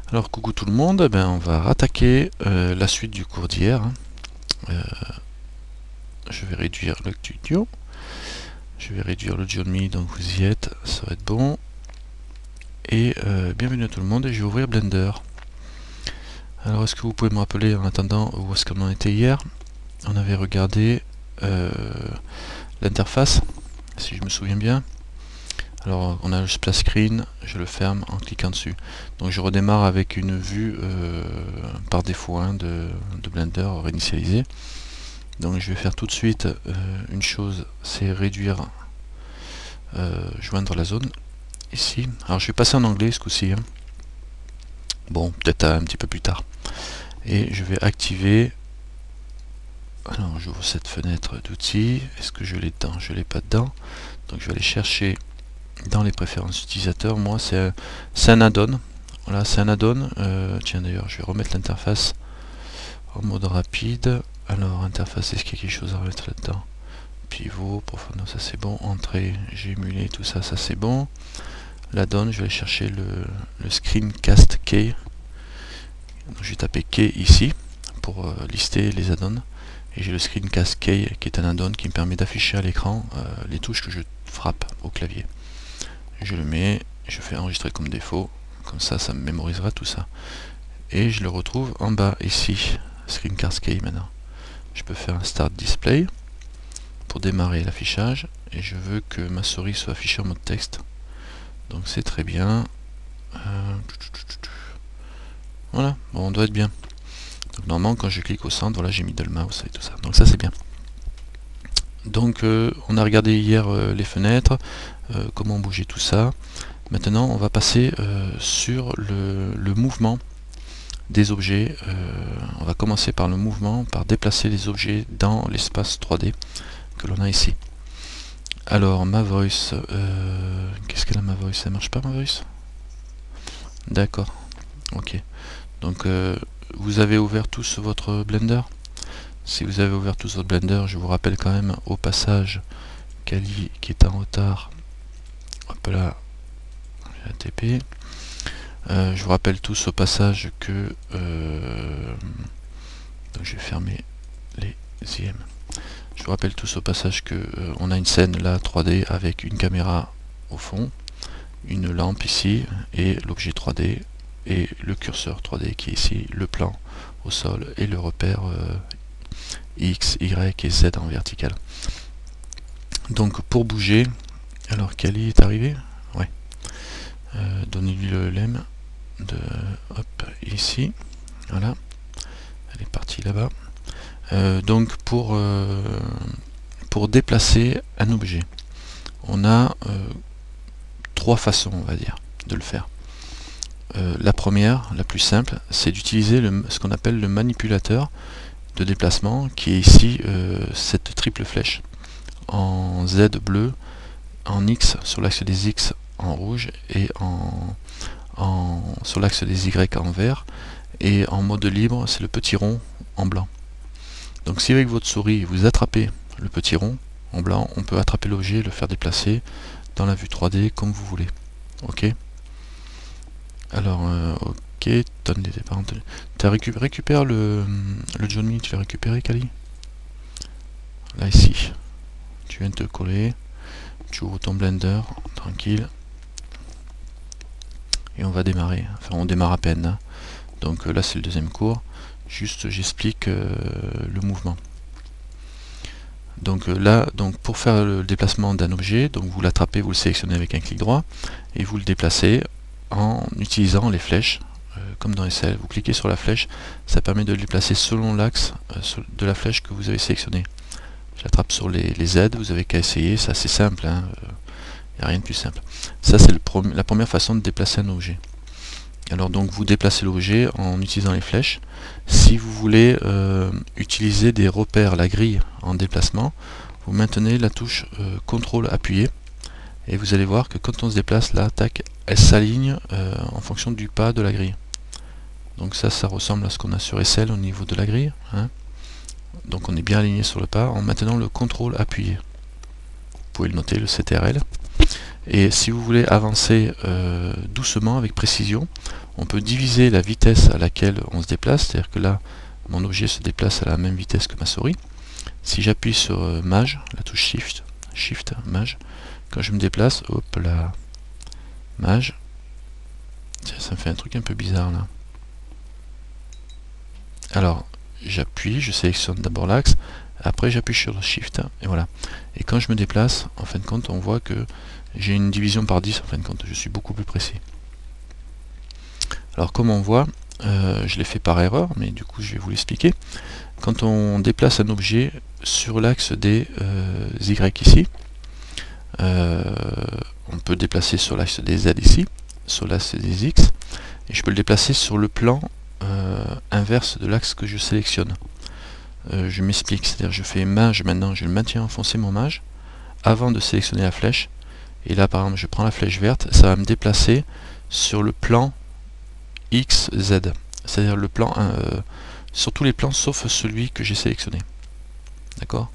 Alors coucou tout le monde, eh ben, on va rattaquer la suite du cours d'hier. Je vais réduire le studio, je vais réduire le Johnme, donc vous y êtes, ça va être bon. Et bienvenue à tout le monde, et je vais ouvrir Blender. Alors est-ce que vous pouvez me rappeler en attendant où est-ce qu'on en était hier? On avait regardé l'interface, si je me souviens bien. Alors on a le splash screen, je le ferme en cliquant dessus. Donc je redémarre avec une vue par défaut de Blender réinitialisée. Donc je vais faire tout de suite une chose, c'est réduire, joindre la zone ici. Alors je vais passer en anglais ce coup-ci. Bon, peut-être un petit peu plus tard. Et je vais activer. Alors j'ouvre cette fenêtre d'outils. Est-ce que je l'ai dedans? Je l'ai pas dedans. Donc je vais aller chercher dans les préférences utilisateurs. Moi c'est un add-on. Voilà, c'est un add-on. Tiens d'ailleurs, je vais remettre l'interface en mode rapide. Alors interface, est-ce qu'il y a quelque chose à remettre là-dedans? Pivot, profondeur, ça c'est bon. Entrée, j'ai émulé, tout ça, ça c'est bon. L'add-on, je vais aller chercher le screencast key. Donc, je vais taper key ici pour lister les add-ons. Et j'ai le screencast key qui est un add-on qui me permet d'afficher à l'écran les touches que je frappe au clavier. Je le mets, je fais enregistrer comme défaut, comme ça, ça me mémorisera tout ça. Et je le retrouve en bas ici, screencast key maintenant. Je peux faire un start display pour démarrer l'affichage et je veux que ma souris soit affichée en mode texte. Donc c'est très bien. Voilà, bon, on doit être bien. Donc normalement quand je clique au centre, voilà, j'ai mis de le mouse et tout ça. Donc ça c'est bien. Donc on a regardé hier les fenêtres, comment bouger tout ça. Maintenant on va passer sur le mouvement des objets. On va commencer par le mouvement, par déplacer les objets dans l'espace 3D que l'on a ici. Alors ma voice, qu'est-ce qu'elle a ma voice? Ça marche pas ma voice? D'accord, ok. Donc vous avez ouvert tous votre Blender? Si vous avez ouvert tous votre Blender, je vous rappelle quand même au passage Kali qui est en retard. Hop là, j'ai ATP. Je vous rappelle tous au passage que donc je vais fermer les IM. Je vous rappelle tous au passage que on a une scène là 3D avec une caméra au fond, une lampe ici et l'objet 3D et le curseur 3D qui est ici, le plan au sol et le repère X, Y et Z en vertical. Donc pour bouger, alors Kali est arrivé? Ouais. Donnez-lui le lemme de hop ici. Voilà. Elle est partie là-bas. Donc pour déplacer un objet, on a trois façons, on va dire, de le faire. La première, la plus simple, c'est d'utiliser ce qu'on appelle le manipulateur de déplacement, qui est ici cette triple flèche en Z bleu, en X sur l'axe des X en rouge et sur l'axe des Y en vert, et en mode libre c'est le petit rond en blanc. Donc si avec votre souris vous attrapez le petit rond en blanc, on peut attraper l'objet et le faire déplacer dans la vue 3D comme vous voulez. Ok. Alors ok, donne les départs. Récupère le Johnme, tu l'as récupéré Kali? Là ici. Tu viens de te coller, tu ouvres ton Blender, tranquille. Et on va démarrer. Enfin on démarre à peine. Hein. Donc là c'est le deuxième cours. Juste j'explique le mouvement. Donc là, pour faire le déplacement d'un objet, donc vous l'attrapez, vous le sélectionnez avec un clic droit et vous le déplacez en utilisant les flèches, comme dans SL. Vous cliquez sur la flèche, ça permet de le déplacer selon l'axe de la flèche que vous avez sélectionné. J'attrape sur les Z, vous avez qu'à essayer, c'est assez simple, il n'y a rien de plus simple. Ça c'est la première façon de déplacer un objet. Alors donc vous déplacez l'objet en utilisant les flèches. Si vous voulez utiliser des repères, la grille en déplacement, vous maintenez la touche CTRL appuyé et vous allez voir que quand on se déplace, là, tac, elle s'aligne en fonction du pas de la grille. Donc ça ressemble à ce qu'on a sur SL au niveau de la grille. Hein. Donc on est bien aligné sur le pas en maintenant le CTRL appuyé. Vous pouvez le noter, le CTRL. Et si vous voulez avancer doucement avec précision, on peut diviser la vitesse à laquelle on se déplace, c'est-à-dire que là, mon objet se déplace à la même vitesse que ma souris. Si j'appuie sur Maj, la touche Shift, Maj, quand je me déplace, hop là, Maj, ça me fait un truc un peu bizarre là. Alors, j'appuie, je sélectionne d'abord l'axe, après j'appuie sur le Shift, et voilà. Et quand je me déplace, en fin de compte, on voit que j'ai une division par 10, en fin de compte, je suis beaucoup plus précis. Alors comme on voit, je l'ai fait par erreur, mais du coup je vais vous l'expliquer. Quand on déplace un objet sur l'axe des Y ici, on peut le déplacer sur l'axe des Z ici, sur l'axe des X, et je peux le déplacer sur le plan inverse de l'axe que je sélectionne. Je m'explique, c'est-à-dire je fais Maj maintenant, je le maintiens enfoncé mon Maj, avant de sélectionner la flèche, et là par exemple je prends la flèche verte, ça va me déplacer sur le plan X, Z, c'est-à-dire le plan sur tous les plans sauf celui que j'ai sélectionné. D'accord?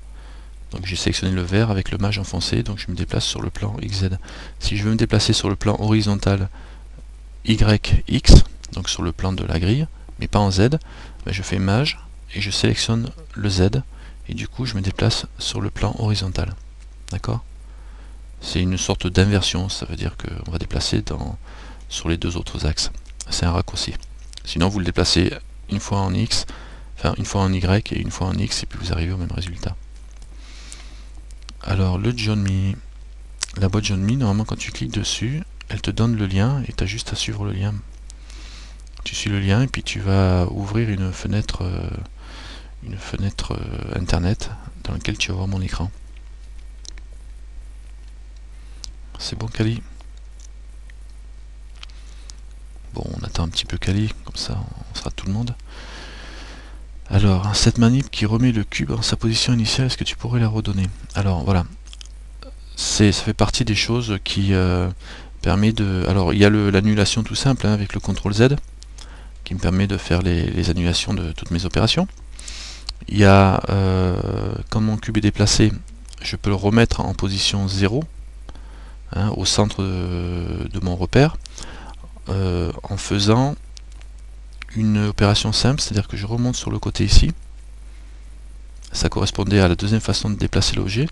Donc j'ai sélectionné le vert avec le Maj enfoncé, donc je me déplace sur le plan XZ. Si je veux me déplacer sur le plan horizontal YX, donc sur le plan de la grille, mais pas en Z, ben je fais Maj et je sélectionne le Z, et du coup je me déplace sur le plan horizontal. D'accord? C'est une sorte d'inversion, ça veut dire qu'on va déplacer sur les deux autres axes. C'est un raccourci. Sinon vous le déplacez une fois en X, enfin une fois en Y et une fois en X, et puis vous arrivez au même résultat. Alors le Johnme, la boîte Johnme, normalement quand tu cliques dessus, elle te donne le lien et tu as juste à suivre le lien. Tu suis le lien et puis tu vas ouvrir une fenêtre internet dans laquelle tu vas voir mon écran. C'est bon Kali? Bon, on attend un petit peu Kali, comme ça on sera tout le monde. Alors, cette manip qui remet le cube en sa position initiale, est-ce que tu pourrais la redonner? Alors voilà, ça fait partie des choses qui permet de... Alors il y a l'annulation tout simple hein, avec le CTRL Z, qui me permet de faire les annulations de toutes mes opérations. Il y a, quand mon cube est déplacé, je peux le remettre en position 0, hein, au centre de mon repère, en faisant une opération simple, c'est-à-dire que je remonte sur le côté ici. Ça correspondait à la deuxième façon de déplacer l'objet.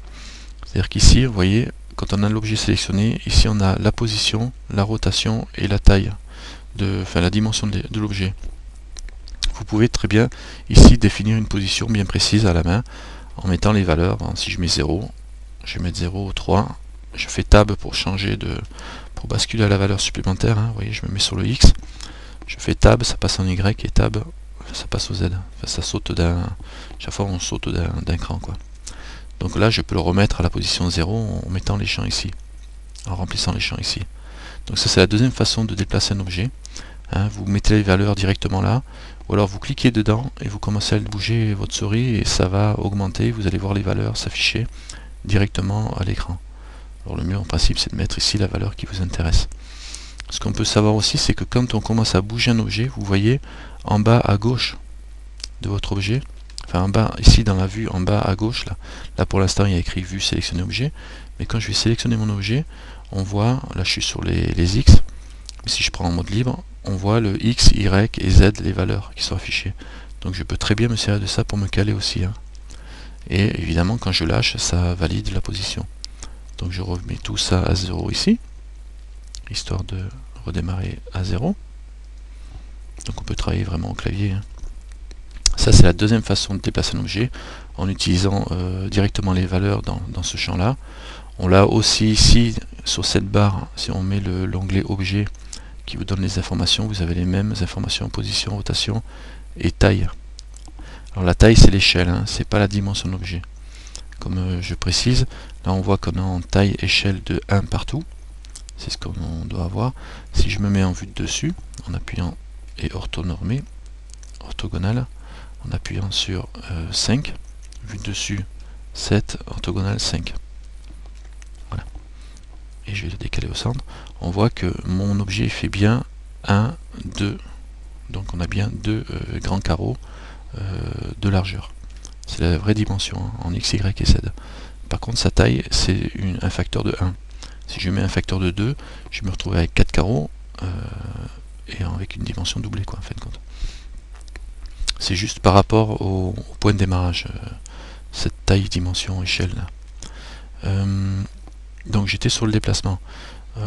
C'est-à-dire qu'ici, vous voyez, quand on a l'objet sélectionné, ici on a la position, la rotation et la taille, la dimension de l'objet. Vous pouvez très bien ici définir une position bien précise à la main en mettant les valeurs. Si je mets 0, je vais mettre 0, 3, je fais Tab pour changer pour basculer à la valeur supplémentaire. Hein. Vous voyez, je me mets sur le X. Je fais Tab, ça passe en Y, et Tab, ça passe au Z. Enfin, ça saute chaque fois on saute d'un cran, quoi. Donc là, je peux le remettre à la position 0 en mettant les champs ici, en remplissant les champs ici. Donc ça, c'est la deuxième façon de déplacer un objet. Hein, vous mettez les valeurs directement là, ou alors vous cliquez dedans et vous commencez à bouger votre souris et ça va augmenter. Vous allez voir les valeurs s'afficher directement à l'écran. Alors le mieux en principe, c'est de mettre ici la valeur qui vous intéresse. Ce qu'on peut savoir aussi, c'est que quand on commence à bouger un objet, vous voyez en bas à gauche de votre objet, enfin en bas, ici dans la vue, en bas à gauche, là pour l'instant il y a écrit vue sélectionner objet, mais quand je vais sélectionner mon objet, on voit, là je suis sur les X, mais si je prends en mode libre, on voit le X, Y et Z, les valeurs qui sont affichées. Donc je peux très bien me servir de ça pour me caler aussi. Hein. Et évidemment quand je lâche, ça valide la position. Donc je remets tout ça à 0 ici, histoire de redémarrer à 0. Donc on peut travailler vraiment au clavier. Hein. Ça c'est la deuxième façon de déplacer un objet, en utilisant directement les valeurs dans ce champ-là. On l'a aussi ici, sur cette barre, si on met l'onglet objet qui vous donne les informations, vous avez les mêmes informations, position, rotation et taille. Alors la taille c'est l'échelle, hein, c'est pas la dimension de l'objet. Comme je précise, là on voit qu'on est en taille échelle de 1 partout. C'est ce qu'on doit avoir. Si je me mets en vue de dessus, en appuyant et orthonormé, orthogonal, en appuyant sur 5, vue de dessus 7, orthogonal 5. Voilà. Et je vais le décaler au centre. On voit que mon objet fait bien 1, 2. Donc on a bien deux grands carreaux de largeur. C'est la vraie dimension hein, en X, Y et Z. Par contre sa taille c'est un facteur de 1. Si je mets un facteur de 2, je me retrouve avec 4 carreaux et avec une dimension doublée, quoi, en fin de compte. C'est juste par rapport au point de démarrage, cette taille, dimension, échelle là. Donc j'étais sur le déplacement.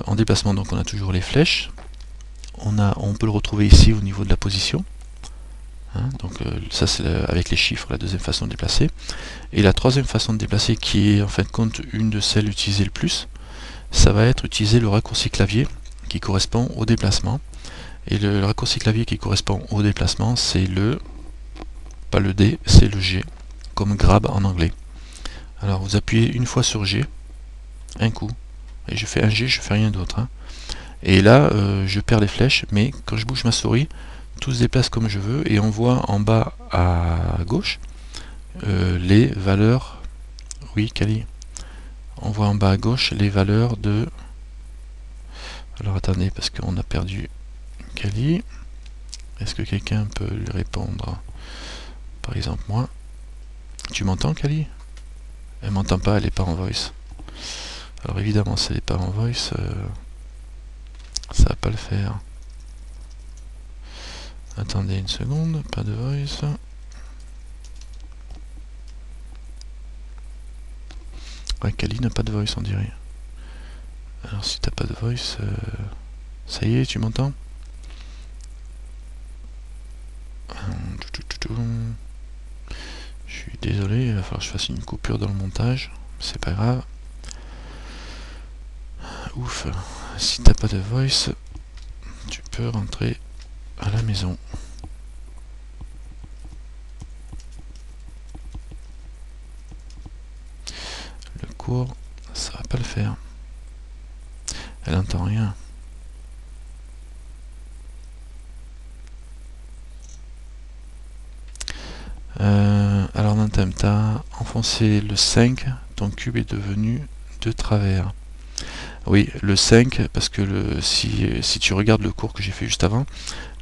En déplacement, donc on a toujours les flèches. On peut le retrouver ici au niveau de la position. Hein, donc ça c'est avec les chiffres, la deuxième façon de déplacer. Et la troisième façon de déplacer, qui est en fin de compte une de celles utilisées le plus, ça va être utiliser le raccourci clavier qui correspond au déplacement. Et le raccourci clavier qui correspond au déplacement, c'est le, pas le D, c'est le G, comme grab en anglais. Alors vous appuyez une fois sur G, un coup, et je fais un G, je fais rien d'autre. Hein. Et là, je perds les flèches, mais quand je bouge ma souris, tout se déplace comme je veux, et on voit en bas à gauche les valeurs. Oui, Kali. On voit en bas à gauche les valeurs de. Alors attendez, parce qu'on a perdu Kali. Est-ce que quelqu'un peut lui répondre? Par exemple, moi. Tu m'entends, Kali? Elle m'entend pas, elle n'est pas en voice. Alors évidemment, si elle n'est pas en voice, ça va pas le faire. Attendez une seconde, pas de voice. Ouais, Kali n'a pas de voice, on dirait. Alors si t'as pas de voice, ça y est, tu m'entends? Je suis désolé, il va falloir que je fasse une coupure dans le montage, c'est pas grave. Ouf, si t'as pas de voice, tu peux rentrer à la maison. Le cours, ça va pas le faire. Elle entend rien. Alors dans thème, tu as enfoncé le 5, ton cube est devenu de travers. Oui, le 5, parce que si tu regardes le cours que j'ai fait juste avant,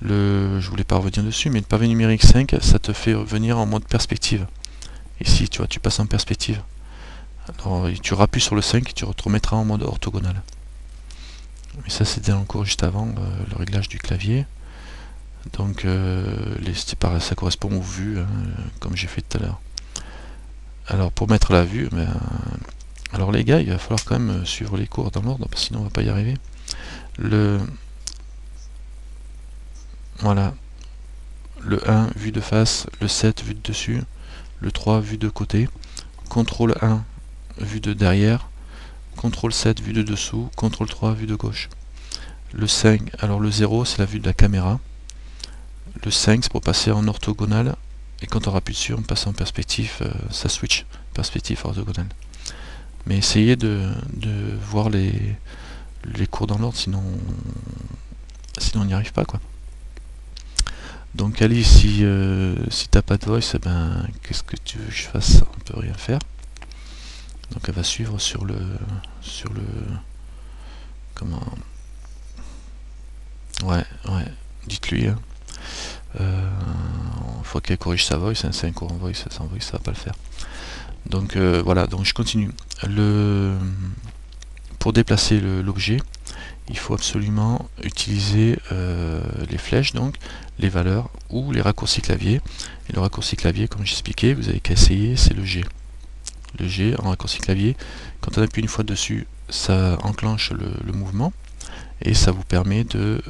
je voulais pas revenir dessus, mais le pavé numérique 5, ça te fait venir en mode perspective. Ici, tu vois, tu passes en perspective. Alors, tu rappuies sur le 5 et tu te remettras en mode orthogonal. Mais ça, c'était dans le cours juste avant, le réglage du clavier. Donc ça correspond aux vues, hein, comme j'ai fait tout à l'heure. Alors pour mettre la vue, alors les gars, il va falloir quand même suivre les cours dans l'ordre, parce que sinon on va pas y arriver. Voilà, le 1 vue de face, le 7 vue de dessus, le 3 vue de côté, CTRL 1 vue de derrière, CTRL 7 vue de dessous, CTRL 3 vue de gauche. Le 5, alors le 0 c'est la vue de la caméra. Le 5 c'est pour passer en orthogonal, et quand on appuie dessus on passe en perspective, ça switch, perspective orthogonale. Mais essayez de voir les cours dans l'ordre, sinon on n'y arrive pas, quoi. Donc Ali, si t'as pas de voice, ben qu'est-ce que tu veux que je fasse? On peut rien faire. Donc elle va suivre sur le comment, ouais, dites-lui, hein. Faut qu'elle corrige sa voice, hein, c'est un cours en voice, sans voice ça va pas le faire. Donc voilà, donc je continue. Pour déplacer l'objet, il faut absolument utiliser les flèches, donc les valeurs ou les raccourcis clavier. Et le raccourci clavier, comme j'expliquais, vous avez qu'à essayer, c'est le G. Le G en raccourci clavier, quand on appuie une fois dessus, ça enclenche le mouvement et ça vous permet de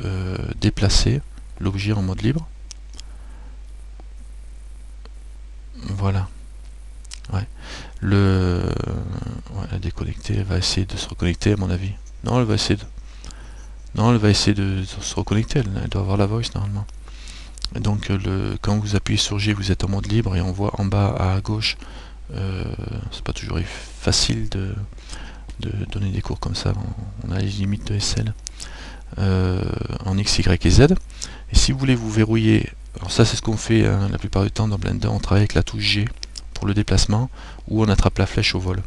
déplacer l'objet en mode libre. Voilà. Ouais. La déconnecter, elle va essayer de se reconnecter à mon avis. Non, elle va essayer de se reconnecter, elle doit avoir la voice normalement. Et donc quand vous appuyez sur G, vous êtes en mode libre et on voit en bas à gauche, c'est pas toujours facile de donner des cours comme ça, on a les limites de SL, en X, Y et Z. Et si vous voulez vous verrouiller, alors ça c'est ce qu'on fait hein, la plupart du temps dans Blender, on travaille avec la touche G pour le déplacement, ou on attrape la flèche au vol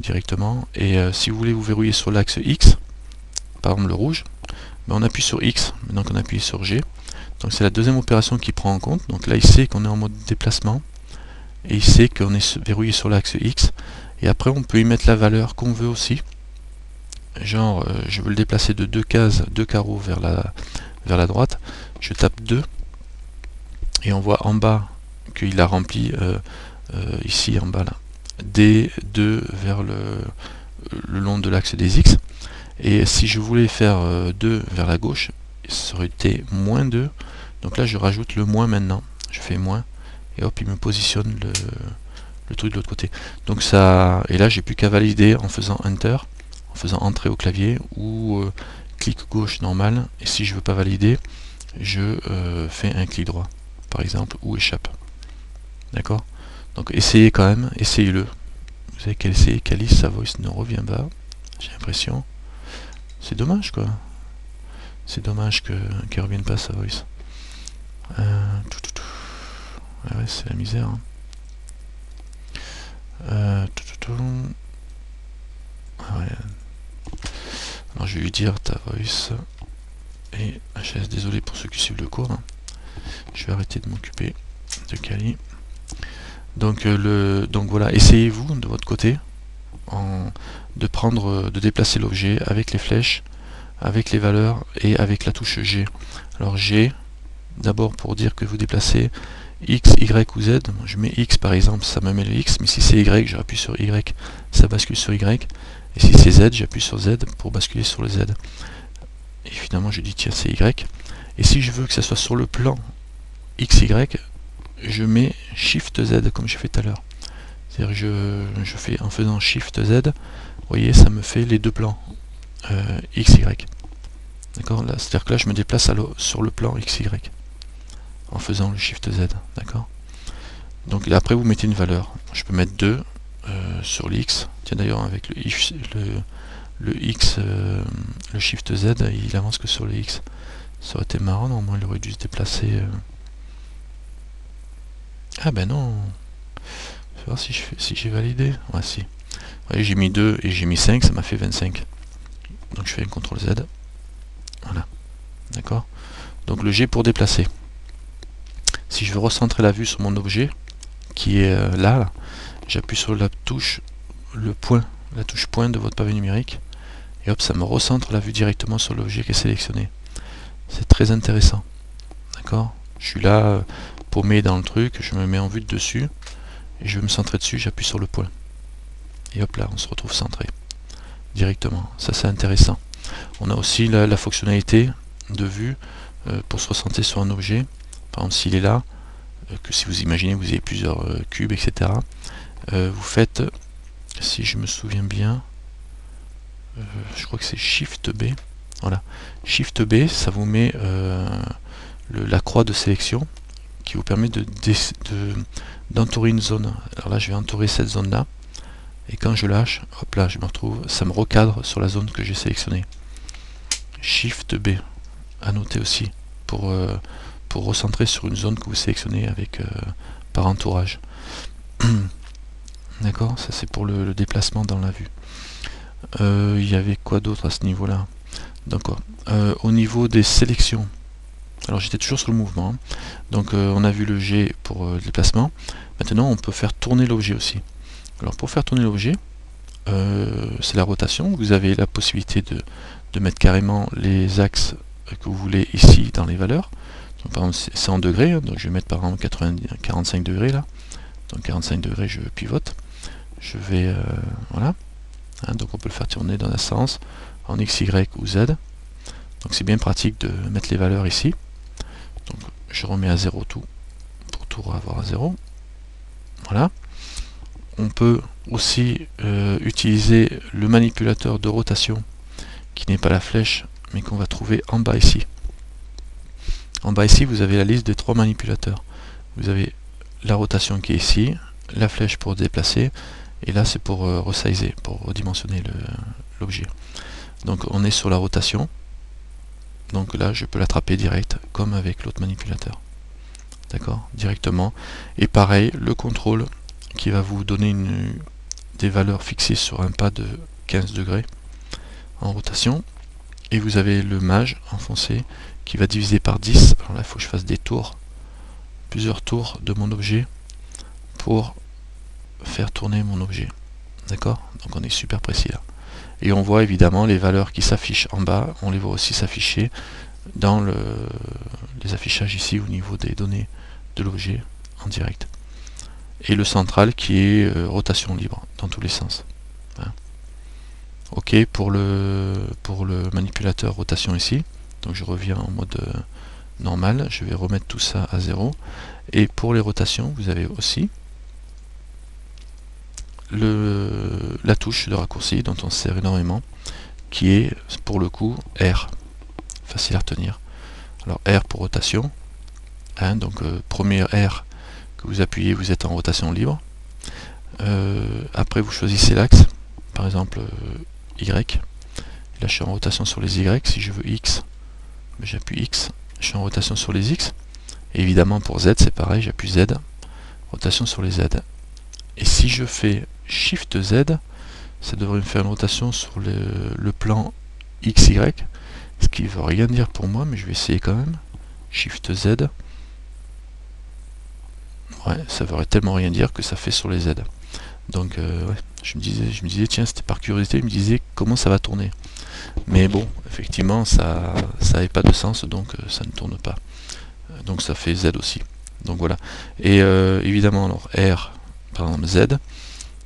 directement. Et si vous voulez vous verrouiller sur l'axe X, par exemple le rouge, ben on appuie sur X, maintenant qu'on appuie sur G. Donc c'est la deuxième opération qui prend en compte. Donc là il sait qu'on est en mode déplacement, et il sait qu'on est verrouillé sur l'axe X, et après on peut y mettre la valeur qu'on veut aussi. genre je veux le déplacer de 2 cases, 2 carreaux vers la droite, je tape 2 et on voit en bas qu'il a rempli ici en bas là D2 vers le long de l'axe des X. Et si je voulais faire 2 vers la gauche, ça aurait été moins 2. Donc là je rajoute le moins maintenant, je fais moins et hop il me positionne le truc de l'autre côté. Donc ça, et là j'ai plus qu'à valider en faisant Enter, en faisant Entrée au clavier ou clic gauche normal. Et si je veux pas valider, je fais un clic droit par exemple ou échappe. D'accord? Donc essayez quand même, essayez-le. Vous avez qu'à essayer. Calice, sa voice ne revient pas, j'ai l'impression. C'est dommage quoi. C'est dommage qu'elle revienne pas sa voice. Ouais, c'est la misère. Hein. Ouais. Alors je vais lui dire ta voice. Et HS, désolé pour ceux qui suivent le cours. Hein. Je vais arrêter de m'occuper de Kali. Donc voilà, essayez-vous de votre côté de déplacer l'objet avec les flèches, avec les valeurs et avec la touche G. Alors G, d'abord pour dire que vous déplacez X, Y ou Z, je mets X par exemple, ça me met le X, mais si c'est Y, j'appuie sur Y, ça bascule sur Y, et si c'est Z, j'appuie sur Z pour basculer sur le Z. Et finalement je dis tiens c'est Y, et si je veux que ça soit sur le plan XY, je mets Shift Z comme j'ai fait tout à l'heure. C'est-à-dire je fais en faisant Shift Z, vous voyez ça me fait les deux plans XY. D'accord, c'est-à-dire que là je me déplace sur le plan XY en faisant le Shift Z, d'accord. Donc après vous mettez une valeur. Je peux mettre 2 sur l'X. Tiens d'ailleurs avec le X, le Shift Z, il avance que sur le X. Ça aurait été marrant, normalement il aurait dû se déplacer. Ah ben non. Je vais voir si j'ai validé. Ouais si. Ouais, j'ai mis 2 et j'ai mis 5, ça m'a fait 25. Donc je fais un CTRL Z. Voilà. D'accord. Donc le G pour déplacer. Si je veux recentrer la vue sur mon objet, qui est là, j'appuie sur la touche la touche point de votre pavé numérique, et hop, ça me recentre la vue directement sur l'objet qui est sélectionné. C'est très intéressant. D'accord. Je suis là, paumé dans le truc, je me mets en vue de dessus, et je veux me centrer dessus, j'appuie sur le point. Et hop là, on se retrouve centré directement. Ça c'est intéressant. On a aussi la fonctionnalité de vue pour se recentrer sur un objet. Par exemple, s'il est là, que si vous imaginez vous avez plusieurs cubes, etc. Vous faites, si je me souviens bien, je crois que c'est Shift B. Voilà, Shift B, ça vous met la croix de sélection qui vous permet d'entourer une zone. Alors là, je vais entourer cette zone-là. Et quand je lâche, hop là, je me retrouve, ça me recadre sur la zone que j'ai sélectionnée. Shift B, à noter aussi, pour recentrer sur une zone que vous sélectionnez avec par entourage. D'accord, ça c'est pour le déplacement dans la vue. Il y avait quoi d'autre à ce niveau-là? D'accord. Au niveau des sélections, alors j'étais toujours sur le mouvement, hein. Donc on a vu le G pour le déplacement. Maintenant on peut faire tourner l'objet aussi. Alors pour faire tourner l'objet, c'est la rotation. Vous avez la possibilité de mettre carrément les axes que vous voulez ici dans les valeurs. Donc, par exemple c'est en degrés, hein, donc je vais mettre par exemple 45 degrés là. Donc 45 degrés je pivote. Je vais voilà. Hein, donc on peut le faire tourner dans un sens en X, Y ou Z. Donc c'est bien pratique de mettre les valeurs ici. Donc je remets à 0 tout pour tout avoir à 0. Voilà. On peut aussi utiliser le manipulateur de rotation qui n'est pas la flèche mais qu'on va trouver en bas ici. En bas ici vous avez la liste des 3 manipulateurs. Vous avez la rotation qui est ici, la flèche pour déplacer, et là c'est pour resizer, pour redimensionner l'objet. Donc on est sur la rotation, donc là je peux l'attraper direct comme avec l'autre manipulateur. D'accord, directement. Et pareil, le contrôle qui va vous donner des valeurs fixées sur un pas de 15 degrés en rotation. Et vous avez le mage enfoncé qui va diviser par 10. Alors là il faut que je fasse des tours, plusieurs tours de mon objet pour faire tourner mon objet. D'accord, donc on est super précis là. et on voit évidemment les valeurs qui s'affichent en bas, on les voit aussi s'afficher dans les affichages ici au niveau des données de l'objet en direct. Et le central qui est rotation libre dans tous les sens. Hein. Ok pour le manipulateur rotation ici. Donc je reviens en mode normal, je vais remettre tout ça à 0. Et pour les rotations, vous avez aussi la touche de raccourci dont on se sert énormément, qui est pour le coup R. Facile à retenir. Alors R pour rotation. Hein, donc premier R que vous appuyez, vous êtes en rotation libre. Après vous choisissez l'axe, par exemple Y. Là je suis en rotation sur les Y. Si je veux X, j'appuie X. Je suis en rotation sur les X. Et évidemment pour Z c'est pareil, j'appuie Z. Rotation sur les Z. Et si je fais Shift Z, ça devrait me faire une rotation sur le plan XY. Ce qui ne veut rien dire pour moi, mais je vais essayer quand même. Shift Z. Ouais, ça veut tellement rien dire que ça fait sur les Z. Donc ouais, je me disais tiens, c'était par curiosité, je me disais comment ça va tourner. Mais bon, effectivement, ça n'avait pas de sens, donc ça ne tourne pas. Donc ça fait Z aussi. Donc voilà. Et évidemment, alors R, par exemple Z.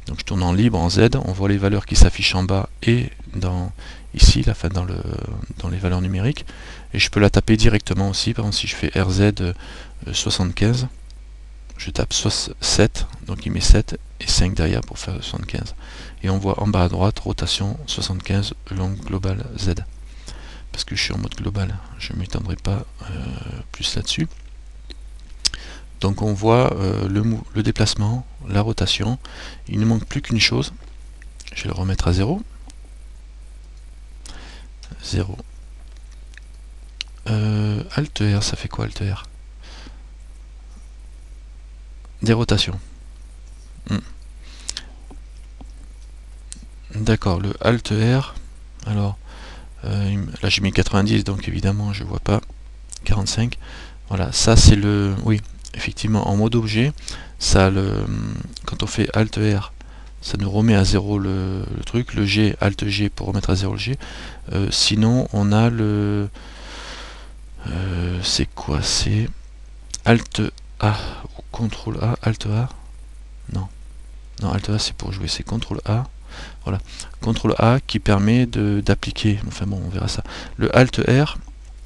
Donc je tourne en libre, en Z. On voit les valeurs qui s'affichent en bas et ici, la fin dans les valeurs numériques. Et je peux la taper directement aussi. Par exemple, si je fais RZ 75, je tape 7, donc il met 7 et 5 derrière pour faire 75. Et on voit en bas à droite, rotation 75 longue globale Z. Parce que je suis en mode global, je ne m'étendrai pas plus là-dessus. Donc on voit le déplacement, la rotation. Il ne manque plus qu'une chose. Je vais le remettre à 0. 0. Alt R, ça fait quoi Alt R? Des rotations. D'accord, le Alt R. Alors, là j'ai mis 90, donc évidemment je vois pas 45. Voilà, ça c'est le... Oui, effectivement, en mode objet, ça quand on fait Alt R, ça nous remet à 0 le truc, le G, Alt G pour remettre à 0 le G. Sinon, on a le... c'est quoi? C'est Alt A ou CTRL A, Alt A? Non. Non, Alt A c'est pour jouer, c'est CTRL A. Voilà. CTRL A qui permet d'appliquer, enfin bon, on verra ça. Le Alt R,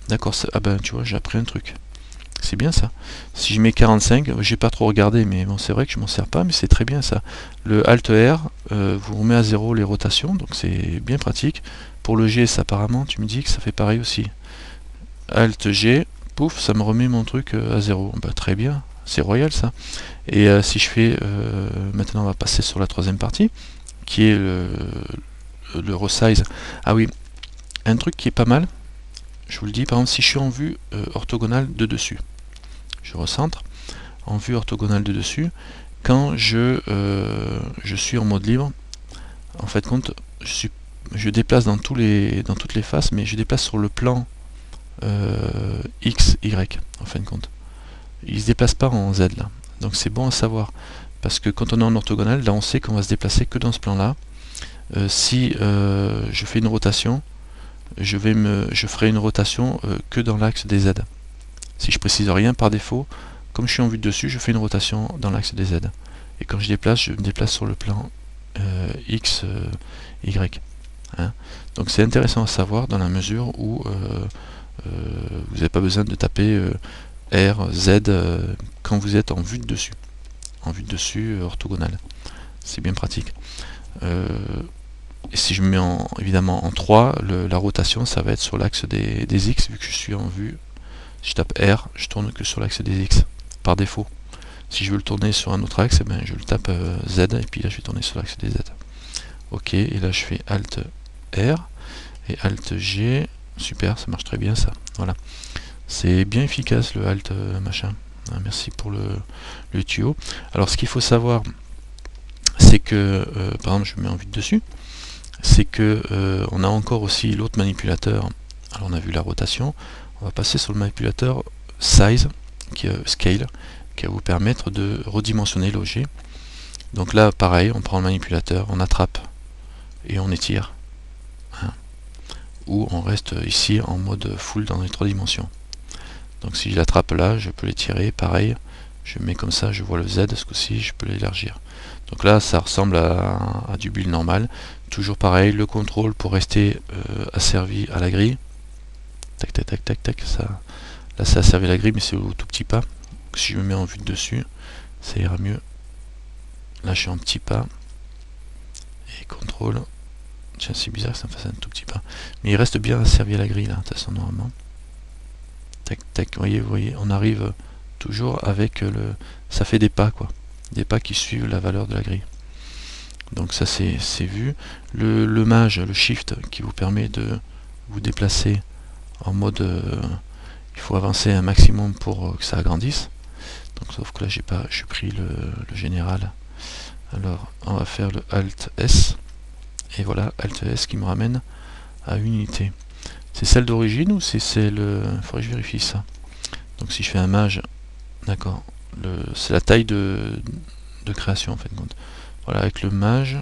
d'accord, ah ben tu vois, j'ai appris un truc. C'est bien ça. Si je mets 45, j'ai pas trop regardé, mais bon, c'est vrai que je m'en sers pas, mais c'est très bien ça. Le Alt R vous remet à 0 les rotations, donc c'est bien pratique. Pour le G, ça apparemment, tu me dis que ça fait pareil aussi. Alt G, pouf, ça me remet mon truc à 0. Bah, très bien, c'est royal ça. Et si je fais, maintenant on va passer sur la troisième partie, qui est le resize. Ah oui, un truc qui est pas mal, je vous le dis, par exemple si je suis en vue orthogonale de dessus, je recentre, en vue orthogonale de dessus, quand je suis en mode libre, en fait compte, je déplace dans toutes les faces, mais je déplace sur le plan X, Y, en fin de compte. Il se déplace pas en Z là, donc c'est bon à savoir, parce que quand on est en orthogonale, là on sait qu'on va se déplacer que dans ce plan là. Si je fais une rotation, je ferai une rotation que dans l'axe des Z. Si je précise rien, par défaut, comme je suis en vue de dessus, je fais une rotation dans l'axe des Z. Et quand je déplace, je me déplace sur le plan X, Y. Hein. Donc c'est intéressant à savoir dans la mesure où vous n'avez pas besoin de taper R, Z quand vous êtes en vue de dessus. En vue de dessus orthogonale. C'est bien pratique. Et si je me mets évidemment en 3, la rotation ça va être sur l'axe des X, vu que je suis en vue. Si je tape R, je tourne que sur l'axe des X, par défaut. Si je veux le tourner sur un autre axe, eh ben, je le tape Z, et puis là je vais tourner sur l'axe des Z. Ok, et là je fais Alt R, et Alt G, super, ça marche très bien ça. Voilà. C'est bien efficace le Alt machin. Merci pour le tuyau. Alors ce qu'il faut savoir, c'est que, par exemple je me mets en vue de dessus, c'est que on a encore aussi l'autre manipulateur. Alors on a vu la rotation, on va passer sur le manipulateur Size, Scale, qui va vous permettre de redimensionner l'objet. Donc là pareil, on prend le manipulateur, on attrape et on étire. ou on reste ici en mode full dans les 3 dimensions. Donc si je l'attrape là, je peux l'étirer, pareil, je mets comme ça, je vois le Z, ce coup-ci, je peux l'élargir. Donc là, ça ressemble à du build normal. Toujours pareil, le contrôle pour rester asservi à la grille. Tac, tac, tac, tac, tac, ça, là c'est asservi à la grille, mais c'est au tout petit pas. Donc, si je me mets en vue de dessus, ça ira mieux. Là, je suis en petit pas. Et contrôle. Tiens, c'est bizarre que ça me fasse un tout petit pas. Mais il reste bien asservi à la grille, là, de toute façon, normalement. Tac, tac, vous voyez, on arrive toujours avec le... Ça fait des pas, quoi. Des pas qui suivent la valeur de la grille. Donc ça, c'est vu. Le mage, le shift, qui vous permet de vous déplacer en mode... il faut avancer un maximum pour que ça agrandisse. Donc, sauf que là, j'ai pris le général. Alors, on va faire le Alt S. Et voilà, Alt S qui me ramène à une unité. C'est celle d'origine ou c'est celle... Il faudrait que je vérifie ça. Donc si je fais un mage, d'accord, c'est la taille de création en fait. Voilà, avec le mage,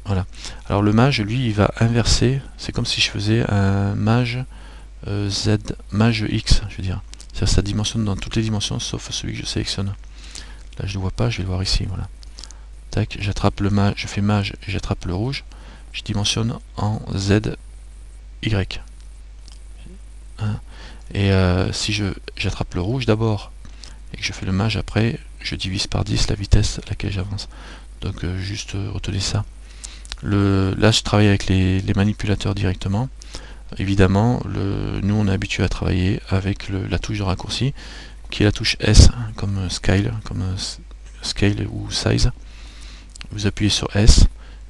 voilà. Alors le mage, lui, il va inverser. C'est comme si je faisais un mage Z, mage X, je veux dire. C'est-à-dire ça dimensionne dans toutes les dimensions sauf celui que je sélectionne. Là, je ne le vois pas, je vais le voir ici, voilà. Tac, j'attrape le mage, je fais mage et j'attrape le rouge. Je dimensionne en Z, Y. Hein. Et si j'attrape le rouge d'abord et que je fais le mage après, je divise par 10 la vitesse à laquelle j'avance. Donc juste retenez ça. Là je travaille avec les manipulateurs directement. Évidemment, nous on est habitué à travailler avec la touche de raccourci, qui est la touche S, hein, comme Scale ou Size. Vous appuyez sur S,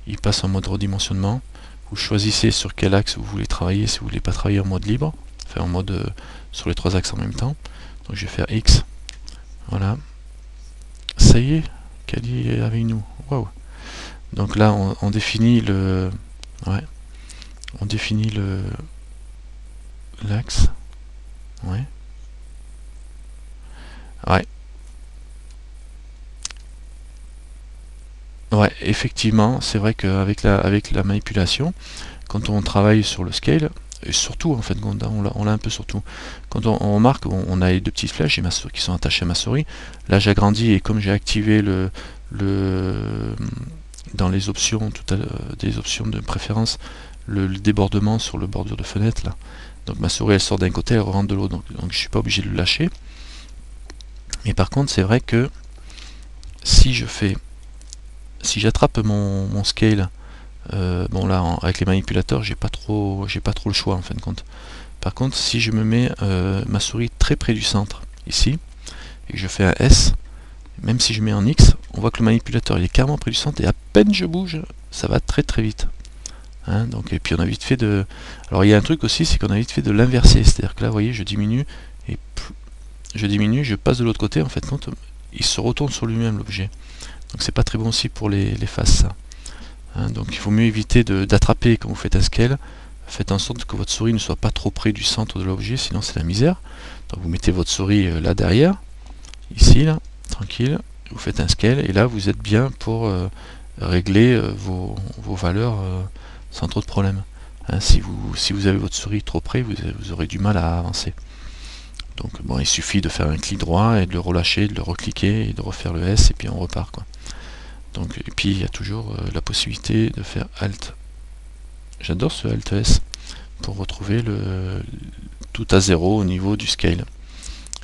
il passe en mode redimensionnement. Vous choisissez sur quel axe vous voulez travailler, si vous voulez pas travailler en mode libre, enfin en mode sur les 3 axes en même temps. Donc je vais faire X. Voilà. Ça y est, Kali est avec nous. Waouh. Donc là on définit le. Ouais. On définit l'axe. Ouais. Ouais. Ouais, effectivement, c'est vrai qu'avec la manipulation, quand on travaille sur le scale, et surtout en fait, on l'a un peu surtout, quand on remarque, on a les 2 petites flèches qui sont attachées à ma souris, là j'agrandis et comme j'ai activé dans les options, des options de préférence, le débordement sur le bordure de fenêtre là, donc ma souris elle sort d'un côté, elle rentre de l'autre, donc je suis pas obligé de le lâcher. Mais par contre c'est vrai que si j'attrape mon scale, bon là avec les manipulateurs j'ai pas trop le choix en fin de compte. Par contre si je me mets ma souris très près du centre ici et que je fais un S, même si je mets en X, on voit que le manipulateur il est carrément près du centre et à peine je bouge, ça va très très vite. Hein, donc, et puis on a vite fait de... Alors il y a un truc aussi, c'est qu'on a vite fait de l'inverser, c'est-à-dire que là vous voyez je diminue et je passe de l'autre côté, en fait compte, il se retourne sur lui-même l'objet. Donc c'est pas très bon aussi pour les faces ça. Hein, donc il faut mieux éviter d'attraper quand vous faites un scale. Faites en sorte que votre souris ne soit pas trop près du centre de l'objet, sinon c'est la misère. Donc vous mettez votre souris là derrière, ici là, tranquille, vous faites un scale et là vous êtes bien pour régler vos valeurs sans trop de problèmes. Hein, si vous avez votre souris trop près, vous aurez du mal à avancer. Donc bon, il suffit de faire un clic droit et de le relâcher, de le recliquer et de refaire le S et puis on repart quoi. Donc, et puis il y a toujours la possibilité de faire Alt. J'adore ce Alt S pour retrouver tout à 0 au niveau du scale.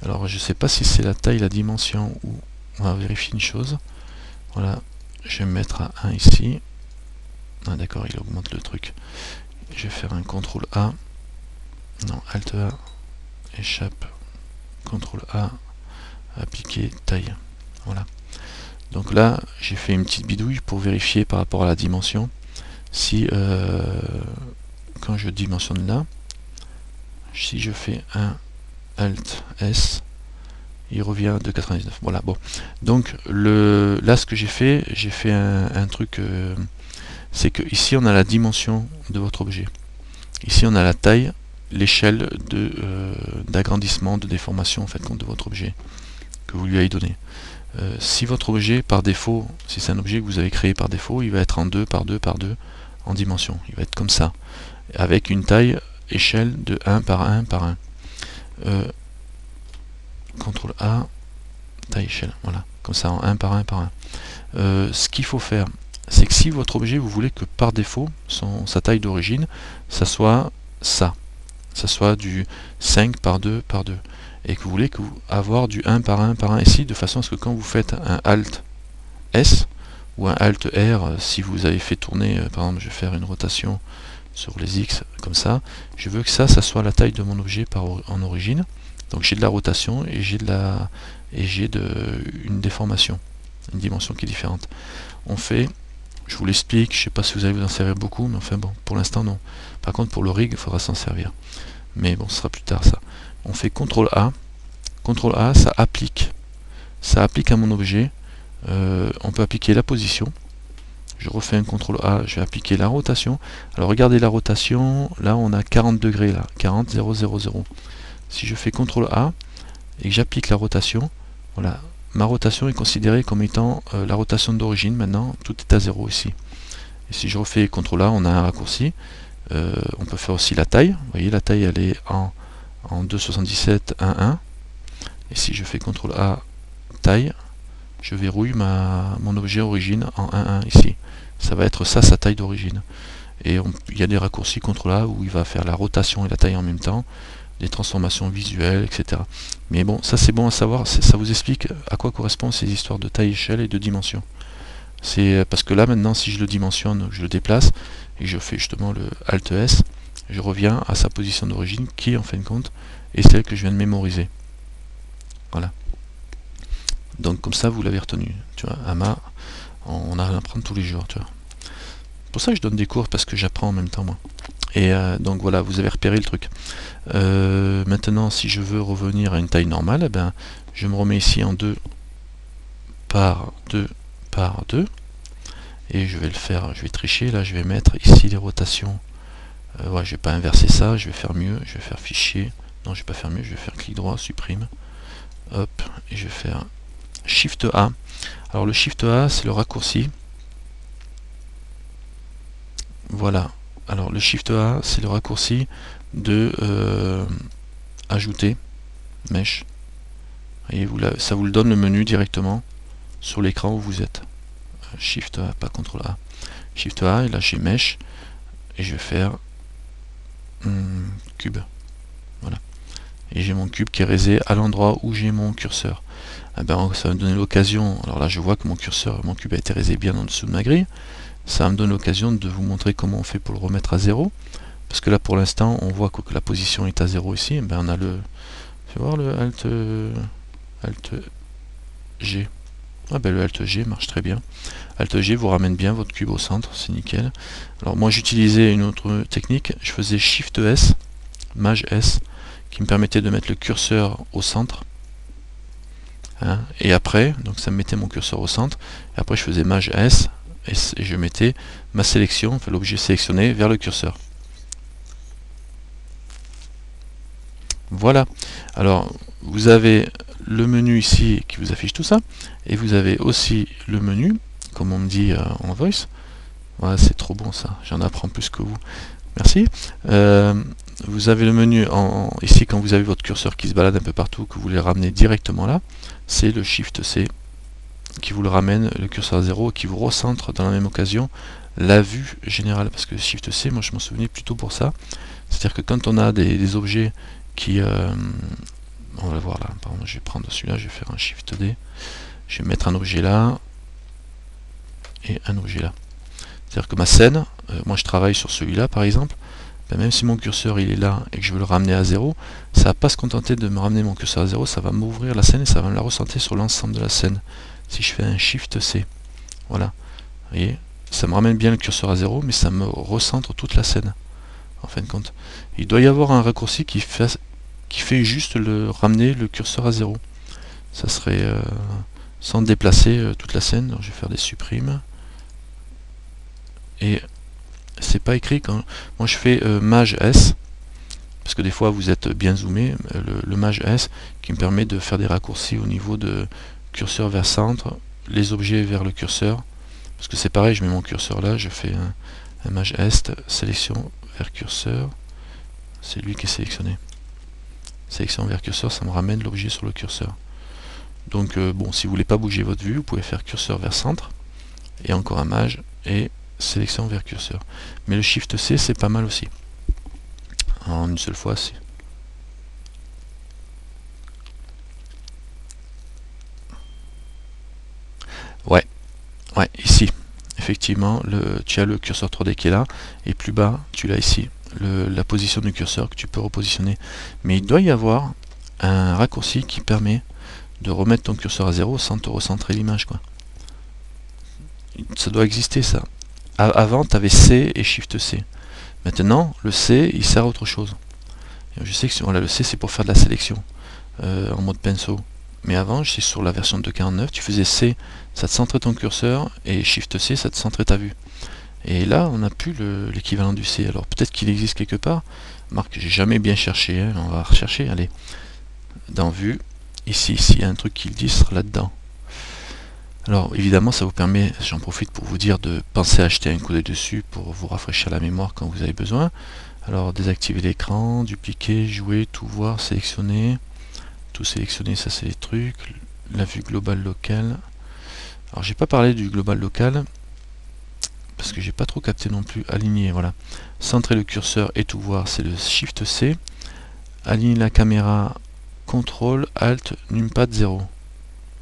Alors je sais pas si c'est la taille, la dimension ou on va vérifier une chose. Voilà, je vais me mettre à 1 ici. Ah d'accord, il augmente le truc. Je vais faire un CTRL A. Non, Alt A, échappe, CTRL A, appliquer taille. Voilà. Donc là, j'ai fait une petite bidouille pour vérifier par rapport à la dimension. Si quand je dimensionne là, si je fais un Alt S, il revient de 99. Voilà, bon. Donc là, ce que j'ai fait un truc, c'est que ici on a la dimension de votre objet. Ici on a la taille, l'échelle d'agrandissement, de déformation en fait de votre objet que vous lui avez donné. Si votre objet par défaut, si c'est un objet que vous avez créé par défaut, il va être en 2 par 2 par 2, en dimension. Il va être comme ça, avec une taille échelle de 1 par 1 par 1. CTRL A, taille échelle, voilà, comme ça en 1 par 1 par 1. Ce qu'il faut faire, c'est que si votre objet, vous voulez que par défaut, sa taille d'origine, ça soit ça. Ça soit du 5 par 2 par 2. Et que vous voulez avoir du 1 par 1 par 1 ici, de façon à ce que quand vous faites un Alt S ou un Alt R, si vous avez fait tourner, par exemple, je vais faire une rotation sur les X comme ça, je veux que ça soit la taille de mon objet en origine. Donc j'ai de la rotation et j'ai une déformation, une dimension qui est différente. On fait, je vous l'explique, je sais pas si vous allez vous en servir beaucoup, mais enfin bon, pour l'instant non. Par contre pour le rig, il faudra s'en servir. Mais bon, ce sera plus tard ça. On fait CTRL A. CTRL A, ça applique à mon objet. On peut appliquer la position. Je refais un CTRL A, je vais appliquer la rotation. Alors regardez la rotation, là on a 40 degrés, là, 40, 0, 0, 0. Si je fais CTRL A et que j'applique la rotation, voilà, ma rotation est considérée comme étant la rotation d'origine. Maintenant, tout est à 0 ici. Et si je refais CTRL A, on a un raccourci. On peut faire aussi la taille. Vous voyez, la taille elle est en 2,77, 1,1. Et si je fais CTRL A, taille, je verrouille mon objet origine en 1,1 ici. Ça va être ça sa taille d'origine. Et il y a des raccourcis CTRL A où il va faire la rotation et la taille en même temps, des transformations visuelles, etc. Mais bon, ça c'est bon à savoir, ça vous explique à quoi correspondent ces histoires de taille, échelle et de dimension. C'est parce que là maintenant, si je le dimensionne, je le déplace et je fais justement le Alt S, je reviens à sa position d'origine qui en fin de compte est celle que je viens de mémoriser. Voilà. Donc comme ça vous l'avez retenu. Tu vois, AMA, on a à apprendre tous les jours. Tu vois. C'est pour ça que je donne des cours, parce que j'apprends en même temps moi. Et donc voilà, vous avez repéré le truc. Maintenant, si je veux revenir à une taille normale, eh ben, je me remets ici en 2 par 2 par 2. Et je vais le faire, je vais tricher, là je vais mettre ici les rotations. Ouais, je vais pas inverser ça, je vais faire mieux, je vais faire fichier. Non, je vais pas faire mieux, je vais faire clic droit, supprime. Hop, et je vais faire Shift A. Alors le Shift A, c'est le raccourci. Voilà. Alors le Shift A, c'est le raccourci de ajouter mèche. Et ça vous le donne le menu directement sur l'écran où vous êtes. Shift A, pas CTRL A. Shift A, et là j'ai mèche. Et je vais faire cube. Voilà. Et j'ai mon cube qui est raisé à l'endroit où j'ai mon curseur. Eh ben, ça va me donner l'occasion, alors là je vois que mon cube a été raisé bien en dessous de ma grille. Ça me donne l'occasion de vous montrer comment on fait pour le remettre à 0. Parce que là pour l'instant on voit que la position est à 0 ici. Eh ben, on a le. Je vais voir le Alt G. Ah ben le Alt G marche très bien. Alt G vous ramène bien votre cube au centre, c'est nickel. Alors moi j'utilisais une autre technique, je faisais Shift S, Maj S, qui me permettait de mettre le curseur au centre. Hein, et après, donc ça me mettait mon curseur au centre, et après je faisais Maj S, et je mettais ma sélection, enfin l'objet sélectionné, vers le curseur. Voilà. Alors vous avez le menu ici qui vous affiche tout ça, et vous avez aussi le menu, comme on me dit en voice. Voilà, c'est trop bon ça, j'en apprends plus que vous. Merci. Vous avez le menu ici quand vous avez votre curseur qui se balade un peu partout, que vous voulez ramener directement là, c'est le Shift C qui vous le ramène le curseur à 0 et qui vous recentre dans la même occasion la vue générale. Parce que Shift C, moi je m'en souvenais plutôt pour ça. C'est-à-dire que quand on a des objets qui... on va le voir là, par exemple, je vais prendre celui-là, je vais faire un Shift D, je vais mettre un objet là et un objet là. C'est-à-dire que ma scène, moi je travaille sur celui-là par exemple, ben même si mon curseur il est là et que je veux le ramener à 0, ça va pas se contenter de me ramener mon curseur à 0, ça va m'ouvrir la scène et ça va me la recentrer sur l'ensemble de la scène. Si je fais un Shift C, voilà, vous voyez, ça me ramène bien le curseur à 0, mais ça me recentre toute la scène, en fin de compte. Il doit y avoir un raccourci qui fait juste ramener le curseur à 0. Ça serait sans déplacer toute la scène. Donc, je vais faire des supprimes. Et c'est pas écrit quand moi je fais Maj S, parce que des fois vous êtes bien zoomé, le Maj S qui me permet de faire des raccourcis au niveau de curseur vers centre, les objets vers le curseur, parce que c'est pareil, je mets mon curseur là, je fais Image est, sélection vers curseur, c'est lui qui est sélectionné. Sélection vers curseur, ça me ramène l'objet sur le curseur. Donc bon, si vous voulez pas bouger votre vue, vous pouvez faire curseur vers centre, et encore image, et sélection vers curseur. Mais le Shift C, c'est pas mal aussi. En une seule fois, c'est... Ouais, ici. Effectivement, tu as le curseur 3D qui est là, et plus bas, tu l'as ici, la position du curseur que tu peux repositionner. Mais il doit y avoir un raccourci qui permet de remettre ton curseur à 0 sans te recentrer l'image, quoi. Ça doit exister, ça. Avant, tu avais C et Shift C. Maintenant, le C, il sert à autre chose. Je sais que voilà, le C, c'est pour faire de la sélection en mode pinceau. Mais avant, je sais sur la version 2.49, tu faisais C, ça te centrait ton curseur, et Shift C, ça te centrait ta vue. Et là, on n'a plus l'équivalent du C. Alors peut-être qu'il existe quelque part. Marc, j'ai jamais bien cherché, hein. On va rechercher. Allez, dans Vue, ici, s'il y a un truc qui le dit, ce sera là-dedans. Alors évidemment, ça vous permet, j'en profite pour vous dire de penser à acheter un coup d'œil dessus pour vous rafraîchir la mémoire quand vous avez besoin. Alors désactiver l'écran, dupliquer, jouer, tout voir, sélectionner. Tout sélectionner, ça c'est les trucs. La vue globale locale. Alors j'ai pas parlé du global local parce que j'ai pas trop capté non plus. Aligner, voilà. Centrer le curseur et tout voir, c'est le Shift C. Aligner la caméra, CTRL, ALT, numpad 0.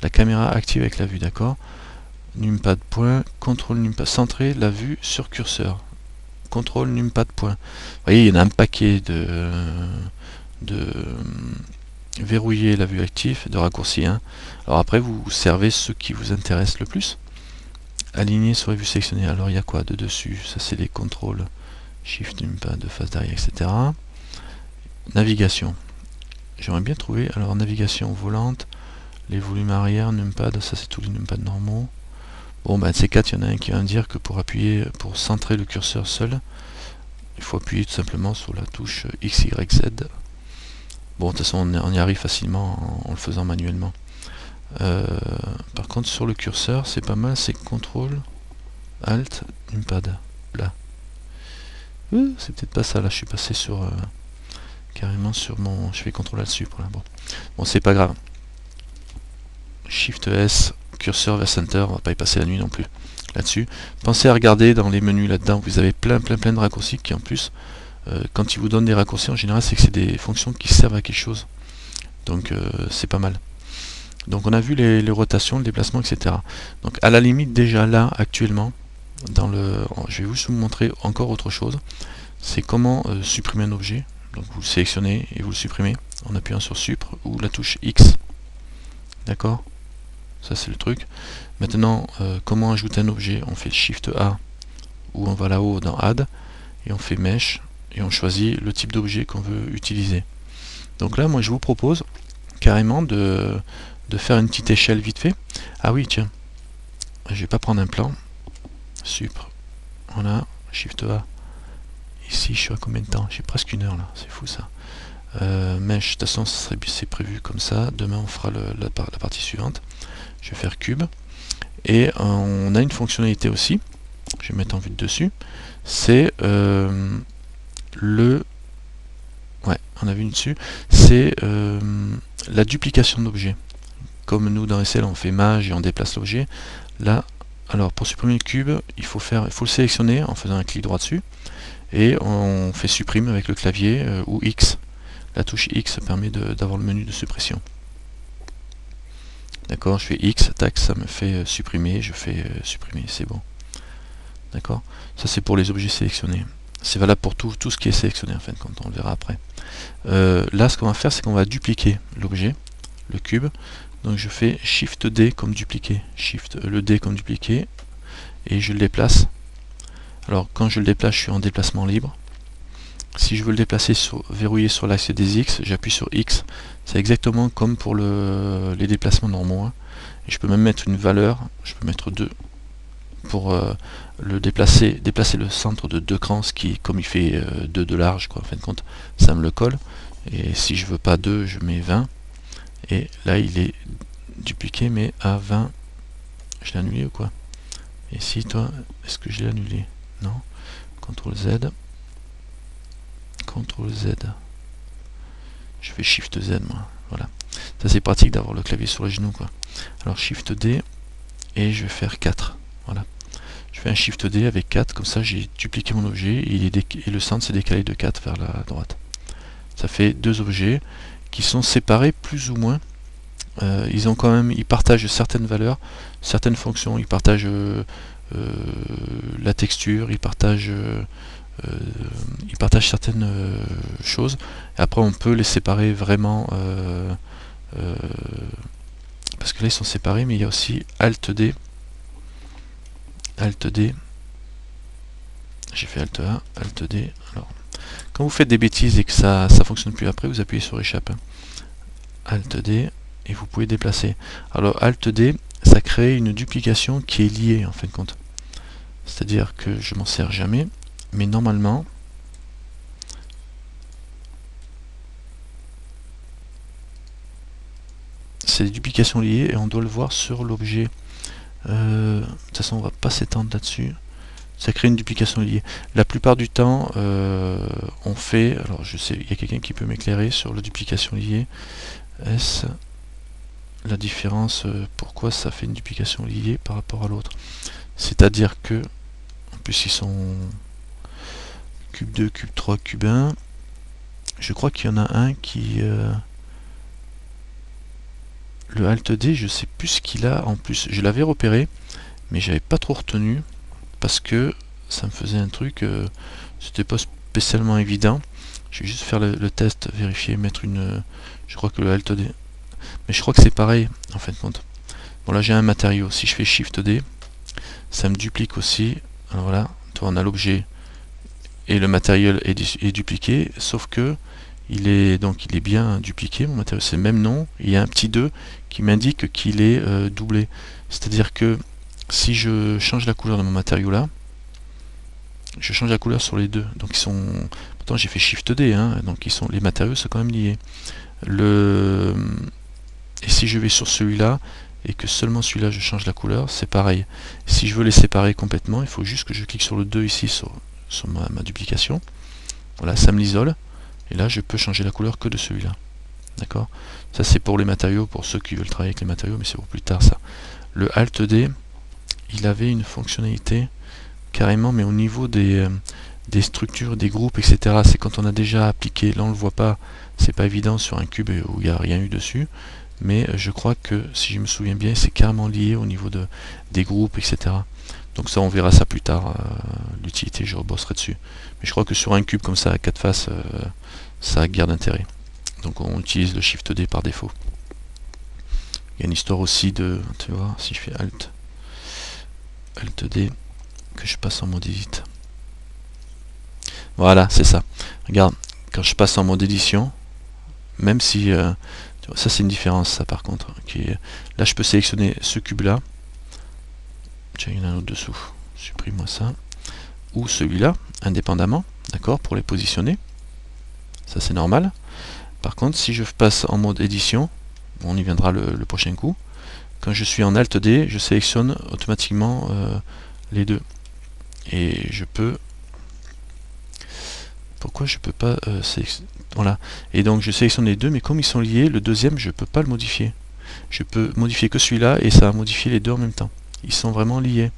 La caméra active avec la vue, d'accord. Numpad point, CTRL numpad, centrer la vue sur curseur. CTRL numpad point. Vous voyez, il y en a un paquet de verrouiller la vue active, de raccourcis. Hein. Alors après, vous servez ceux qui vous intéressent le plus. Aligner sur les vues sélectionnées. Alors il y a quoi de dessus? Ça c'est les contrôles. Shift numpad de face d'arrière, etc. Navigation. J'aimerais bien trouver, alors navigation volante, les volumes arrière, numpad, ça c'est tous les numpads normaux. Bon, ben, de ces quatre, il y en a un qui va me dire que pour appuyer, pour centrer le curseur seul, il faut appuyer tout simplement sur la touche X, Y, Z. Bon, de toute façon, on y arrive facilement en le faisant manuellement. Par contre, sur le curseur, c'est pas mal, c'est CTRL, ALT, numpad. Là. C'est peut-être pas ça, là, je suis passé sur... carrément sur mon... Je fais CTRL là-dessus. Voilà. Bon, c'est pas grave. Shift S, curseur vers center, on va pas y passer la nuit non plus là-dessus. Pensez à regarder dans les menus là-dedans, vous avez plein de raccourcis qui en plus, quand ils vous donnent des raccourcis en général, c'est que c'est des fonctions qui servent à quelque chose. Donc c'est pas mal. Donc on a vu les rotations, le déplacement, etc. Donc à la limite déjà là actuellement, je vais vous montrer encore autre chose. C'est comment supprimer un objet. Donc vous le sélectionnez et vous le supprimez en appuyant sur Sup ou la touche X. D'accord? Ça c'est le truc. Maintenant, comment ajouter un objet? On fait Shift A ou on va là-haut dans Add et on fait Mesh et on choisit le type d'objet qu'on veut utiliser. Donc là, moi je vous propose carrément de faire une petite échelle vite fait. Ah oui, tiens, je vais pas prendre un plan. Supr. Voilà, Shift A. Ici, je suis à combien de temps? J'ai presque une heure là, c'est fou ça. Mesh, de toute façon, c'est prévu comme ça. Demain, on fera la partie suivante. Je vais faire cube. Et on a une fonctionnalité aussi. Je vais mettre en vue de dessus. C'est ouais, on a vu une dessus. C'est la duplication d'objets. Comme nous dans SL, on fait mage et on déplace l'objet. Là, alors pour supprimer le cube, il faut le sélectionner en faisant un clic droit dessus. Et on fait supprime avec le clavier ou X. La touche X permet d'avoir le menu de suppression. D'accord, je fais X, tac, ça me fait supprimer, je fais supprimer, c'est bon. D'accord, ça c'est pour les objets sélectionnés. C'est valable pour tout ce qui est sélectionné en fin de compte, on le verra après. Là, ce qu'on va faire, c'est qu'on va dupliquer l'objet, le cube. Donc je fais Shift D comme dupliquer, Shift le D comme dupliquer, et je le déplace. Alors quand je le déplace, je suis en déplacement libre. Si je veux le déplacer verrouillé sur l'axe des X, j'appuie sur X. C'est exactement comme pour les déplacements normaux. Hein. Et je peux même mettre une valeur, je peux mettre 2 pour le déplacer le centre de 2 crans, ce qui, comme il fait 2 de large, quoi, en fin de compte, ça me le colle. Et si je veux pas 2, je mets 20. Et là, il est dupliqué, mais à 20. Je l'ai annulé ou quoi? Et si, toi, est-ce que je l'ai annulé? Non. CTRL Z, CTRL Z. Je fais Shift Z moi. Voilà. Ça c'est pratique d'avoir le clavier sur les genoux quoi. Alors Shift D et je vais faire 4. Voilà. Je fais un Shift D avec 4, comme ça j'ai dupliqué mon objet et le centre s'est décalé de 4 vers la droite. Ça fait deux objets qui sont séparés plus ou moins. Ils partagent certaines valeurs, certaines fonctions, ils partagent la texture, ils partagent certaines choses. Et après on peut les séparer vraiment parce que là ils sont séparés, mais il y a aussi Alt D. Alt D. J'ai fait Alt A, Alt D. Alors, quand vous faites des bêtises et que ça fonctionne plus après, vous appuyez sur Échappe. Alt D et vous pouvez déplacer. Alors Alt D, ça crée une duplication qui est liée en fin de compte. C'est-à-dire que je m'en sers jamais, mais normalement, c'est des duplications liées et on doit le voir sur l'objet. De toute façon, on va pas s'étendre là-dessus. Ça crée une duplication liée. La plupart du temps, on fait... Alors, je sais, il y a quelqu'un qui peut m'éclairer sur la duplication liée. Est-ce la différence, pourquoi ça fait une duplication liée par rapport à l'autre? C'est-à-dire que, en plus ils sont cube 2, cube 3, cube 1. Je crois qu'il y en a un qui... le Alt D, je sais plus ce qu'il a en plus. Je l'avais repéré, mais j'avais pas trop retenu, parce que ça me faisait un truc, c'était pas spécialement évident. Je vais juste faire le test, vérifier, mettre une... Je crois que le Alt D... Mais je crois que c'est pareil, en fin de compte. Bon là j'ai un matériau, si je fais Shift D, ça me duplique aussi. Alors voilà, on a l'objet et le matériel est dupliqué, sauf que il est bien dupliqué, mon matériau c'est le même nom, il y a un petit 2 qui m'indique qu'il est doublé. C'est-à-dire que si je change la couleur de mon matériau là, je change la couleur sur les deux. Donc ils sont. Pourtant j'ai fait Shift D, hein, donc les matériaux sont quand même liés. Et si je vais sur celui-là, et que seulement celui-là je change la couleur, c'est pareil. Si je veux les séparer complètement, il faut juste que je clique sur le 2 ici, sur ma duplication. Voilà, ça me l'isole. Et là, je peux changer la couleur que de celui-là. D'accord? Ça, c'est pour les matériaux, pour ceux qui veulent travailler avec les matériaux, mais c'est pour plus tard, ça. Le Alt D, il avait une fonctionnalité carrément, mais au niveau des structures, des groupes, etc. C'est quand on a déjà appliqué. Là, on ne le voit pas. C'est pas évident sur un cube où il n'y a rien eu dessus. Mais je crois que, si je me souviens bien, c'est carrément lié au niveau des groupes, etc. Donc ça, on verra ça plus tard, l'utilité, je rebosserai dessus. Mais je crois que sur un cube comme ça, à 4 faces, ça garde intérêt. Donc on utilise le Shift D par défaut. Il y a une histoire aussi de, tu vois, si je fais Alt D, que je passe en mode Edit. Voilà, c'est ça. Regarde, quand je passe en mode édition, même si... ça c'est une différence ça par contre. Là je peux sélectionner ce cube là. Tiens, il y en a un autre dessous. Supprime-moi ça. Ou celui-là, indépendamment, d'accord, pour les positionner. Ça c'est normal. Par contre, si je passe en mode édition, on y viendra le prochain coup. Quand je suis en Alt D, je sélectionne automatiquement les deux. Et je peux... Pourquoi je peux pas sélectionner... Voilà. Et donc je sélectionne les deux, mais comme ils sont liés, le deuxième, je peux pas le modifier. Je peux modifier que celui-là, et ça va modifier les deux en même temps. Ils sont vraiment liés.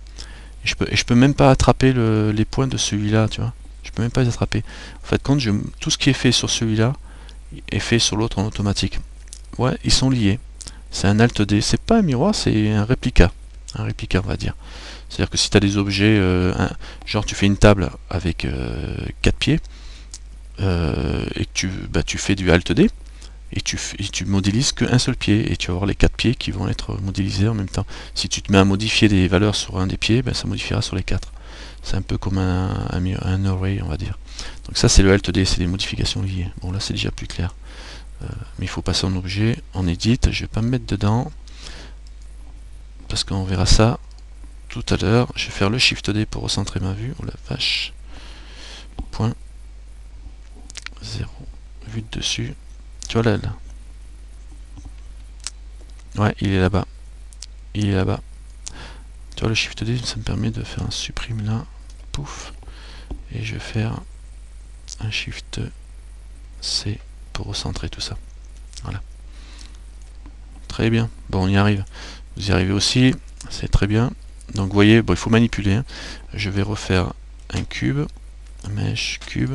Et je peux même pas attraper les points de celui-là, tu vois. Je peux même pas les attraper. En fait, quand tout ce qui est fait sur celui-là est fait sur l'autre en automatique. Ouais, ils sont liés. C'est un Alt D. C'est pas un miroir, c'est un réplica. Un réplica, on va dire. C'est-à-dire que si tu as des objets, genre tu fais une table avec 4 pieds, et que tu fais du Alt D, et tu modélises qu'un seul pied, et tu vas avoir les 4 pieds qui vont être modélisés en même temps. Si tu te mets à modifier des valeurs sur un des pieds, ça modifiera sur les 4. C'est un peu comme un array, on va dire. Donc ça c'est le Alt D, c'est des modifications liées. Bon là c'est déjà plus clair. Mais il faut passer en objet, en edit, je vais pas me mettre dedans, parce qu'on verra ça tout à l'heure. Je vais faire le Shift D pour recentrer ma vue. Oh la vache. Point 0. Vue de dessus. Tu vois là. Ouais, il est là-bas. Il est là-bas. Tu vois le Shift D, ça me permet de faire un supprime là. Pouf. et je vais faire un Shift C pour recentrer tout ça. Voilà. Très bien. Bon, on y arrive. Vous y arrivez aussi. C'est très bien. Donc vous voyez, bon, il faut manipuler. Hein. Je vais refaire un cube, mesh, cube,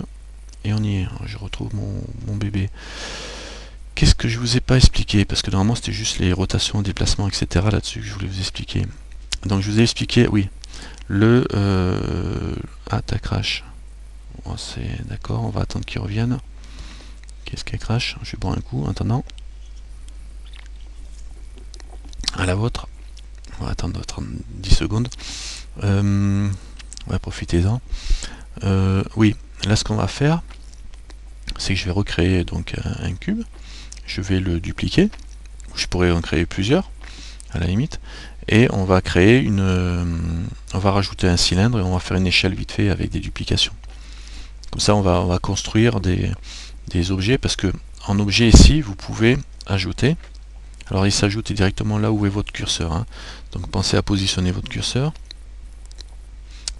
et on y est. Je retrouve mon bébé. Qu'est-ce que je vous ai pas expliqué? Parce que normalement c'était juste les rotations, déplacements, etc. là-dessus que je voulais vous expliquer. Donc je vous ai expliqué, oui, le... Ah, t'as crash. Bon, c'est d'accord, on va attendre qu'il revienne. Qu'est-ce qu'elle crash? Je vais boire un coup en attendant. À la vôtre. On va attendre 10 secondes. Ouais, profitez-en. Oui, là ce qu'on va faire, c'est que je vais recréer donc un cube. Je vais le dupliquer. Je pourrais en créer plusieurs, à la limite. Et on va créer on va rajouter un cylindre et on va faire une échelle vite fait avec des duplications. Comme ça, on va construire des objets, parce que en objet ici, vous pouvez ajouter. Alors il s'ajoute directement là où est votre curseur. Hein. Donc pensez à positionner votre curseur.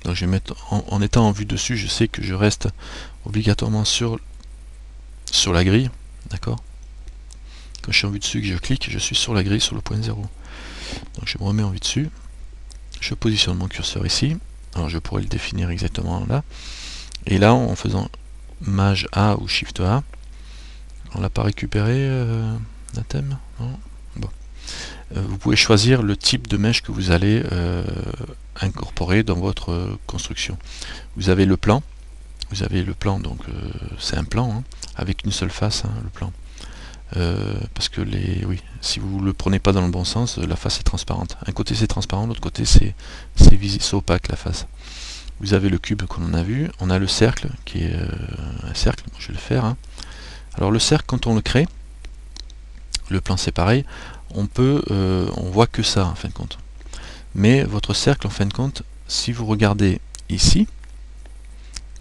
Donc je vais mettre en étant en vue dessus, je sais que je reste obligatoirement sur la grille. D'accord? Quand je suis en vue dessus, que je clique, je suis sur la grille, sur le point 0. Donc je me remets en vue dessus. Je positionne mon curseur ici. Alors je pourrais le définir exactement là. Et là, en faisant Maj A ou Shift A, on l'a pas récupéré un thème, non? Bon. Vous pouvez choisir le type de mèche que vous allez incorporer dans votre construction. Vous avez le plan. Vous avez le plan, donc c'est un plan hein, avec une seule face, hein, le plan. Parce que oui, si vous le prenez pas dans le bon sens, la face est transparente. Un côté c'est transparent, l'autre côté c'est opaque la face. Vous avez le cube qu'on a vu, on a le cercle qui est un cercle, je vais le faire. Hein. Alors le cercle, quand on le crée, le plan c'est pareil, on voit que ça en fin de compte. Mais votre cercle en fin de compte, si vous regardez ici,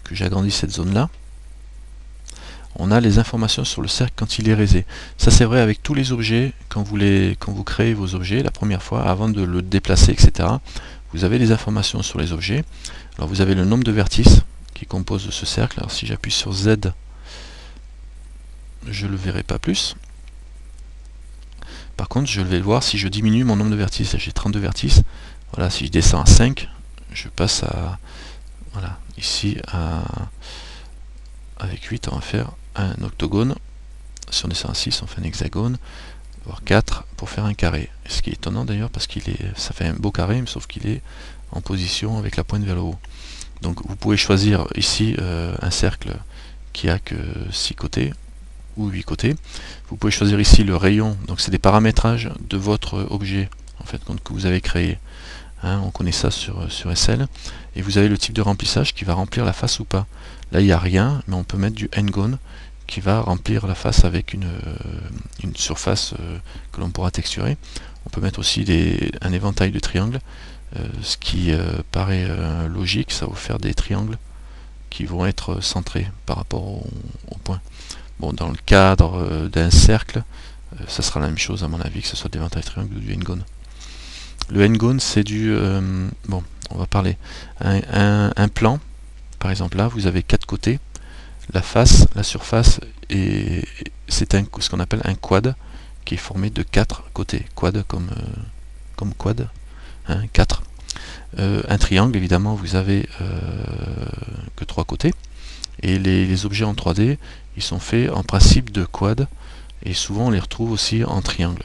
que j'agrandis cette zone là, on a les informations sur le cercle quand il est raisé. Ça c'est vrai avec tous les objets, quand vous créez vos objets la première fois, avant de le déplacer, etc. Vous avez les informations sur les objets. Alors vous avez le nombre de vertices qui composent ce cercle. Alors si j'appuie sur Z, je ne le verrai pas plus. Par contre, je vais le voir si je diminue mon nombre de vertices. J'ai 32 vertices. Voilà, si je descends à 5, je passe à... Voilà, ici, avec 8, on va faire un octogone. Si on descend à 6, on fait un hexagone. Voire 4 pour faire un carré. Ce qui est étonnant d'ailleurs, parce ça fait un beau carré, sauf qu'il est en position avec la pointe vers le haut. Donc vous pouvez choisir ici un cercle qui a que 6 côtés ou 8 côtés. Vous pouvez choisir ici le rayon, donc c'est des paramétrages de votre objet en fait que vous avez créé. Hein, on connaît ça sur SL. Et vous avez le type de remplissage qui va remplir la face ou pas. Là il n'y a rien, mais on peut mettre du n-gone qui va remplir la face avec une surface que l'on pourra texturer. On peut mettre aussi un éventail de triangles. Ce qui paraît logique, ça va vous faire des triangles qui vont être centrés par rapport au point. Bon, dans le cadre d'un cercle, ça sera la même chose à mon avis, que ce soit d'éventail triangle ou du n-gone. Le n-gone, c'est bon, on va parler. Un plan, par exemple là, vous avez 4 côtés. La face, la surface, et c'est ce qu'on appelle un quad, qui est formé de 4 côtés. Quad comme quad, hein, 4. Un triangle, évidemment, vous avez que 3 côtés. Et les objets en 3D, ils sont faits en principe de quad, et souvent on les retrouve aussi en triangle,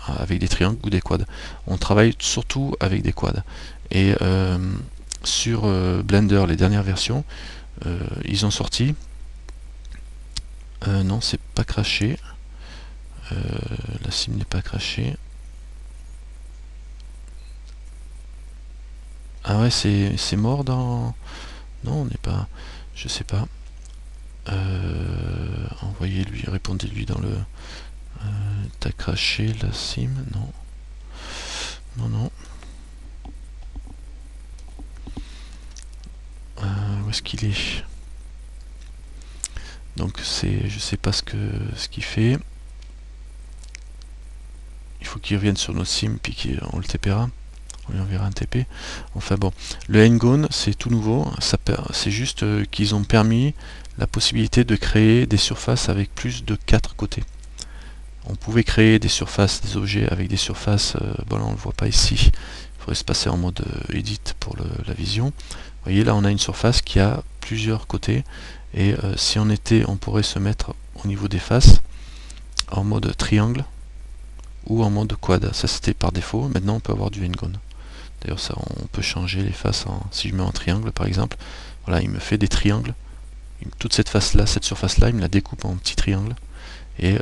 avec des triangles ou des quads. On travaille surtout avec des quads. Et sur Blender, les dernières versions, ils ont sorti... non, c'est pas craché. La sim n'est pas crachée. Ah ouais, c'est mort dans... Non, on n'est pas... Je sais pas. Envoyez-lui, répondez-lui dans le... T'as craché la sim? Non. Non, non. Où est-ce qu'il est? Donc je sais pas ce qu'il fait. Il faut qu'il revienne sur notre sim puis qu'on le TPera. On lui enverra un TP. Enfin bon, le N-Gone, c'est tout nouveau. C'est juste qu'ils ont permis la possibilité de créer des surfaces avec plus de 4 côtés. On pouvait créer des surfaces, des objets avec des surfaces, bon là on ne le voit pas ici, il faudrait se passer en mode edit pour la vision. Vous voyez là on a une surface qui a plusieurs côtés, et si on pourrait se mettre au niveau des faces en mode triangle ou en mode quad. Ça c'était par défaut, maintenant on peut avoir du N-Gone. D'ailleurs ça on peut changer les faces, si je mets en triangle par exemple, voilà il me fait des triangles. Toute cette face là, cette surface là, il me la découpe en petits triangles. Et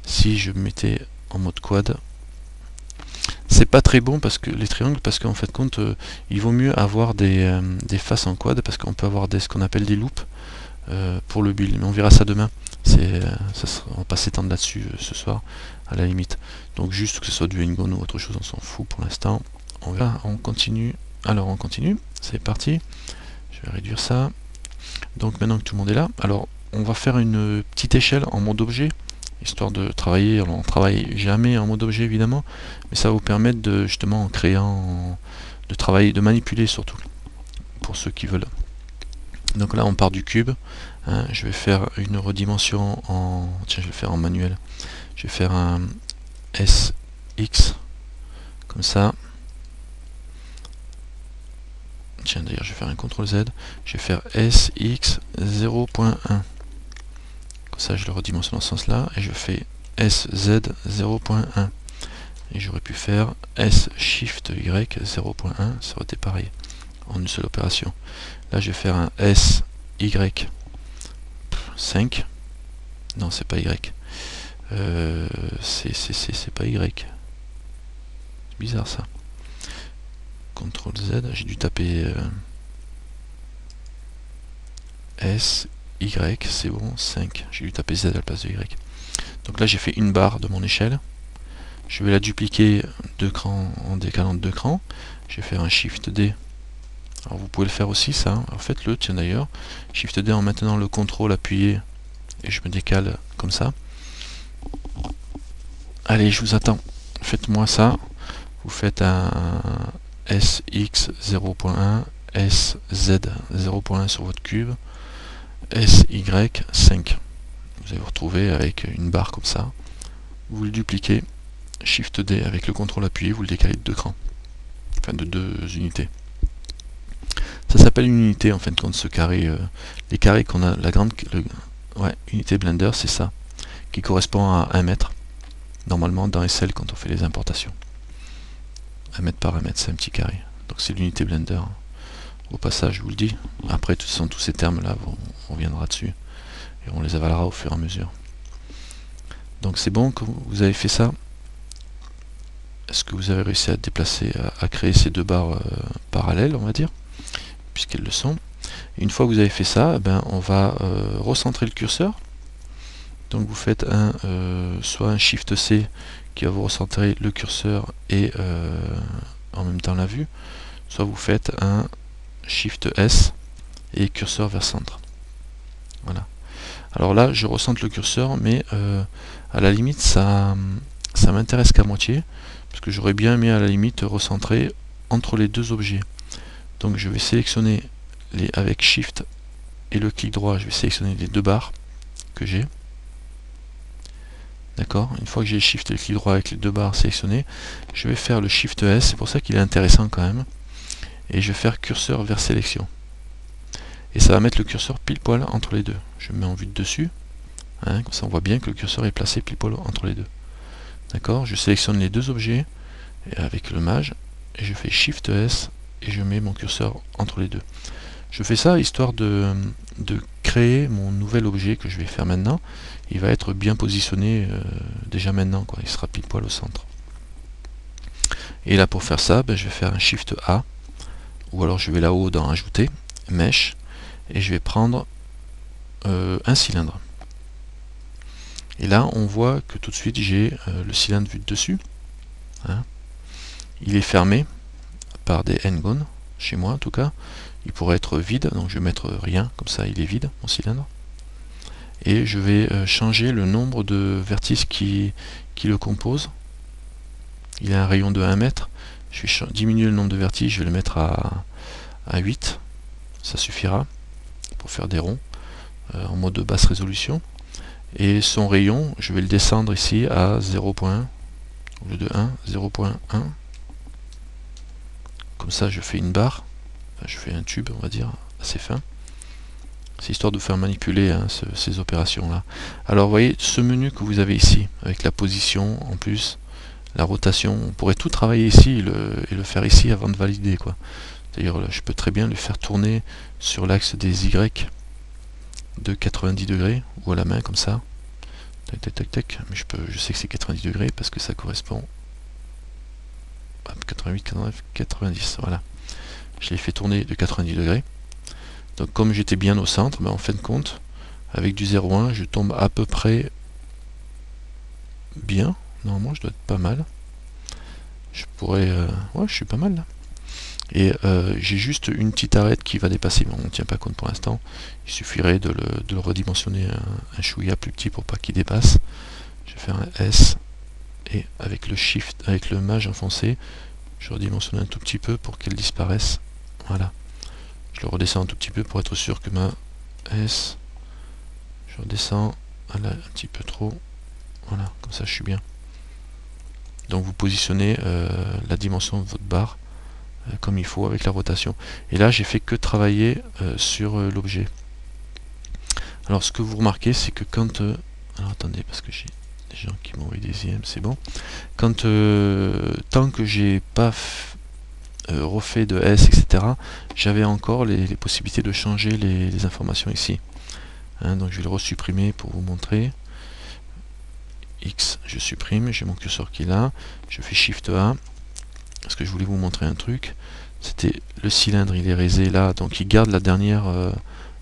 si je mettais en mode quad, c'est pas très bon parce que les triangles, parce qu'en fait compte, il vaut mieux avoir des faces en quad parce qu'on peut avoir ce qu'on appelle des loops pour le build. Mais on verra ça demain. On va pas s'étendre là-dessus ce soir, à la limite. Donc juste que ce soit du N-Gone ou autre chose, on s'en fout pour l'instant. On verra, on continue. Alors on continue, c'est parti. Je vais réduire ça. Donc maintenant que tout le monde est là, alors on va faire une petite échelle en mode objet, histoire de travailler. Alors on travaille jamais en mode objet évidemment, mais ça va vous permettre de, justement en créant, de travailler, de manipuler surtout, pour ceux qui veulent. Donc là on part du cube, hein, je vais faire une redimension en, tiens je vais le faire en manuel, je vais faire un SX, comme ça. Tiens d'ailleurs je vais faire un CTRL Z, je vais faire SX 0.1. Ça je le redimensionne dans ce sens là, et je fais SZ 0.1, et j'aurais pu faire S Shift Y 0.1, ça aurait été pareil en une seule opération. Là je vais faire un SY 5, non c'est pas Y, c'est pas Y, c'est bizarre ça. CTRL Z, j'ai dû taper S Y, c'est bon, 5. J'ai dû taper Z à la place de Y. Donc là j'ai fait une barre de mon échelle. Je vais la dupliquer 2 crans en décalant de 2 crans. Je vais faire un Shift D. Alors vous pouvez le faire aussi ça. Alors faites-le, tiens d'ailleurs. Shift D en maintenant le contrôle appuyé, et je me décale comme ça. Allez, je vous attends. Faites-moi ça. Vous faites un SX 0.1, SZ 0.1 sur votre cube, SY 5. Vous allez vous retrouver avec une barre comme ça. Vous le dupliquez, Shift D avec le contrôle appuyé, vous le décalez de 2 crans. Enfin de 2 unités. Ça s'appelle une unité en fin de compte, ce carré. Les carrés qu'on a, la grande unité Blender, c'est ça, qui correspond à 1 mètre. Normalement dans SL quand on fait les importations. 1 mètre par 1 mètre, c'est un petit carré. Donc c'est l'unité Blender. Au passage, je vous le dis. Après, tous ces termes-là, on reviendra dessus. Et on les avalera au fur et à mesure. Donc c'est bon que vous avez fait ça. Est-ce que vous avez réussi à déplacer, à créer ces deux barres parallèles, on va dire, puisqu'elles le sont. Et une fois que vous avez fait ça, eh ben, on va recentrer le curseur. Donc vous faites soit un Shift C qui va vous recentrer le curseur et en même temps la vue, soit vous faites un Shift S et curseur vers centre. Voilà. Alors là, je recentre le curseur, mais à la limite, ça m'intéresse qu'à moitié, parce que j'aurais bien aimé à la limite recentrer entre les deux objets. Donc je vais sélectionner avec Shift et le clic droit, je vais sélectionner les deux barres que j'ai. D'accord. Une fois que j'ai Shift et le clic droit avec les deux barres sélectionnées, je vais faire le Shift S, c'est pour ça qu'il est intéressant quand même. Et je vais faire curseur vers sélection. Et ça va mettre le curseur pile poil entre les deux. Je me mets en vue de dessus, hein, comme ça on voit bien que le curseur est placé pile poil entre les deux. D'accord. Je sélectionne les deux objets avec le mage, et je fais Shift S, et je mets mon curseur entre les deux. Je fais ça histoire de créer mon nouvel objet que je vais faire maintenant. Il va être bien positionné déjà maintenant, quoi. Il sera pile poil au centre. Et là pour faire ça, ben, je vais faire un Shift A, ou alors je vais là-haut dans Ajouter, Mesh, et je vais prendre un cylindre. Et là on voit que tout de suite j'ai le cylindre vu de dessus. Hein. Il est fermé par des N-Gone, chez moi en tout cas. Il pourrait être vide, donc je vais mettre rien, comme ça il est vide, mon cylindre. Et je vais changer le nombre de vertices qui le composent. Il a un rayon de 1 mètre, Je vais diminuer le nombre de vertices, je vais le mettre à 8, ça suffira pour faire des ronds en mode de basse résolution. Et son rayon, je vais le descendre ici à 0. Au lieu de 1, 0.1. Comme ça, je fais une barre, enfin, je fais un tube, on va dire, assez fin. C'est histoire de faire manipuler hein, ces opérations-là. Alors, vous voyez, ce menu que vous avez ici, avec la position en plus, la rotation, on pourrait tout travailler ici et le faire ici avant de valider, quoi. D'ailleurs, je peux très bien le faire tourner sur l'axe des Y de 90 degrés, ou à la main, comme ça. Tac, tac, tac, tac. Mais je sais que c'est 90 degrés parce que ça correspond 88, 89, 90, voilà. Je l'ai fait tourner de 90 degrés. Donc comme j'étais bien au centre, ben, en fin de compte, avec du 0,1, je tombe à peu près bien. Normalement, je dois être pas mal. Je pourrais... ouais, je suis pas mal là. Et j'ai juste une petite arête qui va dépasser, mais on ne tient pas compte pour l'instant. Il suffirait de le redimensionner un chouïa plus petit pour pas qu'il dépasse. Je vais faire un S, et avec le Shift, avec le Maj enfoncé, je redimensionne un tout petit peu pour qu'elle disparaisse. Voilà. Je le redescends un tout petit peu pour être sûr que ma S, je redescends, voilà, un petit peu trop. Voilà, comme ça je suis bien. Donc vous positionnez la dimension de votre barre comme il faut avec la rotation. Et là j'ai fait que travailler sur l'objet. Alors ce que vous remarquez c'est que quand... alors attendez parce que j'ai des gens qui m'ont envoyé des IM, c'est bon. Quand tant que j'ai pas refait de S, etc., j'avais encore les possibilités de changer les informations ici. Hein, donc je vais le resupprimer pour vous montrer. X, je supprime, j'ai mon curseur qui est là, je fais Shift A, parce que je voulais vous montrer un truc. C'était le cylindre, il est raisé là, donc il garde la dernière,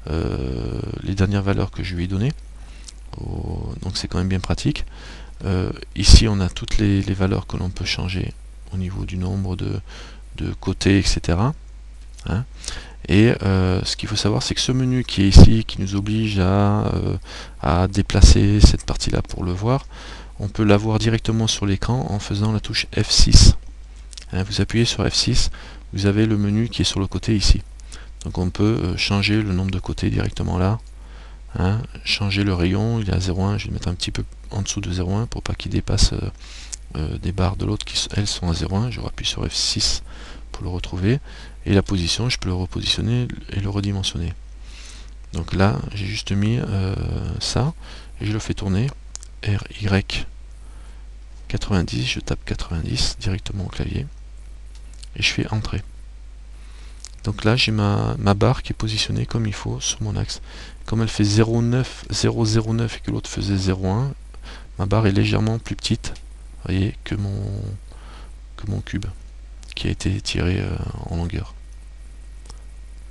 les dernières valeurs que je lui ai données. Donc c'est quand même bien pratique. Ici on a toutes les valeurs que l'on peut changer au niveau du nombre de côtés, etc. Hein. Et ce qu'il faut savoir, c'est que ce menu qui est ici, qui nous oblige à déplacer cette partie-là pour le voir, on peut l'avoir directement sur l'écran en faisant la touche F6. Hein, vous appuyez sur F6, vous avez le menu qui est sur le côté ici. Donc on peut changer le nombre de côtés directement là. Hein, changer le rayon, il est à 0,1, je vais le mettre un petit peu en dessous de 0,1 pour pas qu'il dépasse des barres de l'autre qui elles sont à 0,1. Je rappuie sur F6 pour le retrouver. Et la position, je peux le repositionner et le redimensionner. Donc là, j'ai juste mis ça, et je le fais tourner, RY 90, je tape 90 directement au clavier, et je fais Entrée. Donc là, j'ai ma barre qui est positionnée comme il faut sur mon axe. Comme elle fait 0,09 et que l'autre faisait 0,1, ma barre est légèrement plus petite, vous voyez, que mon cube, qui a été tiré en longueur.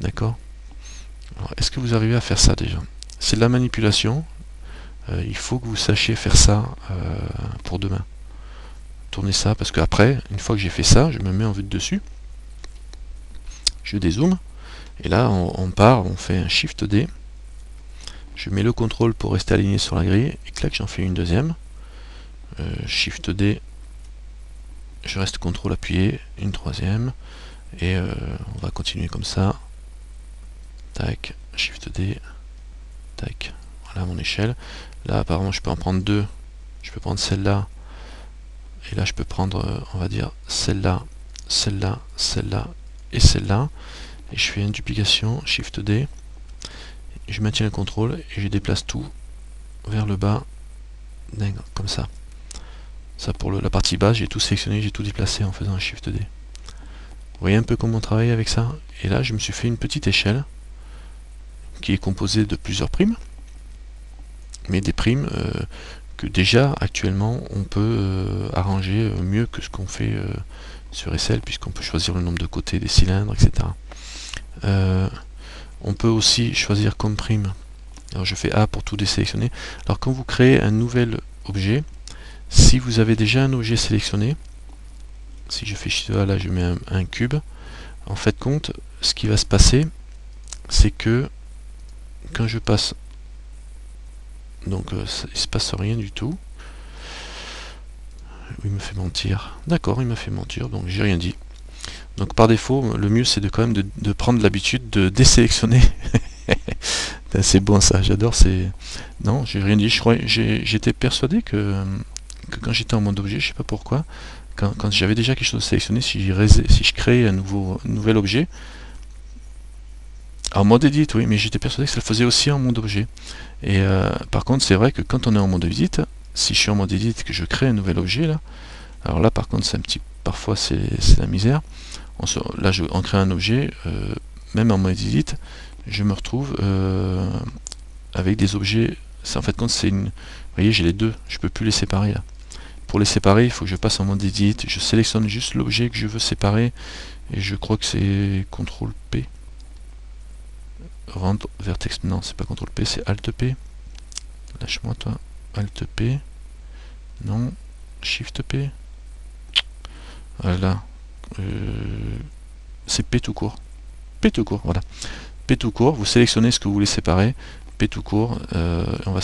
D'accord? Alors, est-ce que vous arrivez à faire ça déjà? C'est de la manipulation. Il faut que vous sachiez faire ça pour demain. Tournez ça, parce qu'après, une fois que j'ai fait ça, je me mets en vue de dessus. Je dézoome. Et là, on part, on fait un Shift D. Je mets le contrôle pour rester aligné sur la grille. Et clac, j'en fais une deuxième. Shift D. Je reste contrôle appuyé. Une troisième. Et on va continuer comme ça. Tac, Shift D, tac, voilà mon échelle. Là apparemment je peux en prendre deux, je peux prendre celle-là, et là je peux prendre, on va dire, celle-là, celle-là, celle-là, et celle-là, et je fais une duplication, Shift D, je maintiens le contrôle, et je déplace tout vers le bas, comme ça. Ça pour la partie basse, j'ai tout sélectionné, j'ai tout déplacé en faisant un Shift D. Vous voyez un peu comment on travaille avec ça? Et là je me suis fait une petite échelle, qui est composé de plusieurs primes, mais des primes que déjà actuellement on peut arranger mieux que ce qu'on fait sur SL, puisqu'on peut choisir le nombre de côtés des cylindres, etc. On peut aussi choisir comme prime, alors je fais A pour tout désélectionner. Alors quand vous créez un nouvel objet, si vous avez déjà un objet sélectionné, si je fais Shift A, là je mets un cube, en fait compte, ce qui va se passer, c'est que quand je passe, donc il se passe rien du tout. Il me fait mentir. D'accord, il m'a fait mentir, donc j'ai rien dit. Donc par défaut, le mieux c'est de quand même de prendre l'habitude de désélectionner. C'est bon ça, j'adore. C'est non, j'ai rien dit. J'étais persuadé que quand j'étais en mode objet, je sais pas pourquoi, quand j'avais déjà quelque chose sélectionné, si je créais un nouvel objet, en mode edit, oui, mais j'étais persuadé que ça le faisait aussi en mode objet. Et par contre, c'est vrai que quand on est en mode edit, si je suis en mode edit et que je crée un nouvel objet là, alors là par contre c'est un petit, parfois c'est la misère. Là on crée un objet, même en mode edit, je me retrouve avec des objets. En fait compte c'est une, vous voyez j'ai les deux, je peux plus les séparer là. Pour les séparer, il faut que je passe en mode edit, je sélectionne juste l'objet que je veux séparer et je crois que c'est CTRL P. Rendre vertex, non c'est pas CTRL P, c'est ALT P. Lâche-moi toi, ALT P. Non, Shift P. Voilà. C'est P tout court. P tout court, voilà. P tout court, vous sélectionnez ce que vous voulez séparer. P tout court, on va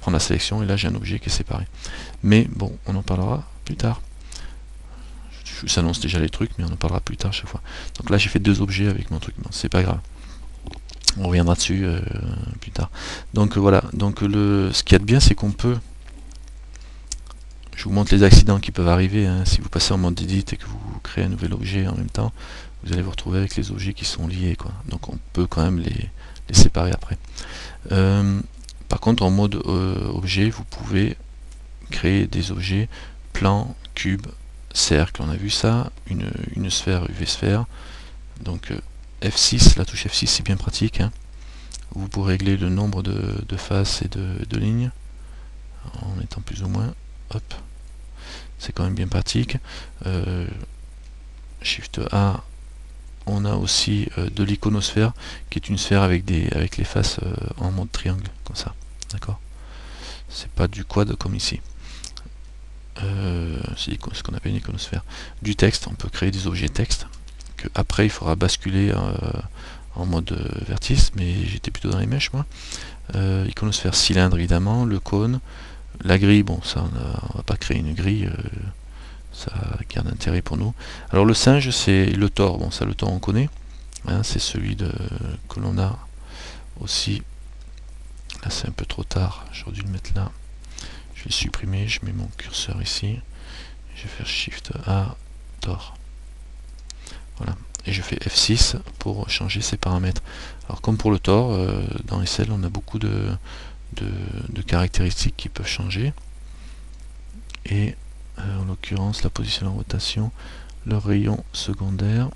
prendre la sélection et là j'ai un objet qui est séparé. Mais bon, on en parlera plus tard. Je vous annonce déjà les trucs, mais on en parlera plus tard chaque fois. Donc là j'ai fait deux objets avec mon truc, bon, c'est pas grave. On reviendra dessus plus tard. Donc voilà, donc ce qu'il y a de bien c'est qu'on peut... Je vous montre les accidents qui peuvent arriver, hein. Si vous passez en mode edit et que vous créez un nouvel objet en même temps, vous allez vous retrouver avec les objets qui sont liés, quoi. Donc on peut quand même les séparer après. Par contre en mode objet, vous pouvez créer des objets plan, cube, cercle, on a vu ça, une sphère, UV sphère. Donc F6, la touche F6 c'est bien pratique, hein. Vous pouvez régler le nombre de faces et de lignes en mettant plus ou moins, hop, c'est quand même bien pratique. Shift A, on a aussi de l'iconosphère qui est une sphère avec les faces en mode triangle, comme ça, d'accord. C'est pas du quad comme ici. C'est ce qu'on appelle une iconosphère. Du texte, on peut créer des objets texte que après il faudra basculer en mode vertice, mais j'étais plutôt dans les mèches moi. Iconosphère cylindre évidemment, le cône, la grille, bon ça on va pas créer une grille, ça garde intérêt pour nous. Alors le singe c'est le Thor, bon ça le Thor on connaît, hein, c'est celui que l'on a aussi. Là c'est un peu trop tard, j'aurais dû le mettre là. Je vais supprimer, je mets mon curseur ici, je vais faire Shift A, Thor. Voilà, et je fais F6 pour changer ces paramètres. Alors comme pour le Thor, dans SL on a beaucoup de caractéristiques qui peuvent changer. Et en l'occurrence la position en rotation, le rayon secondaire,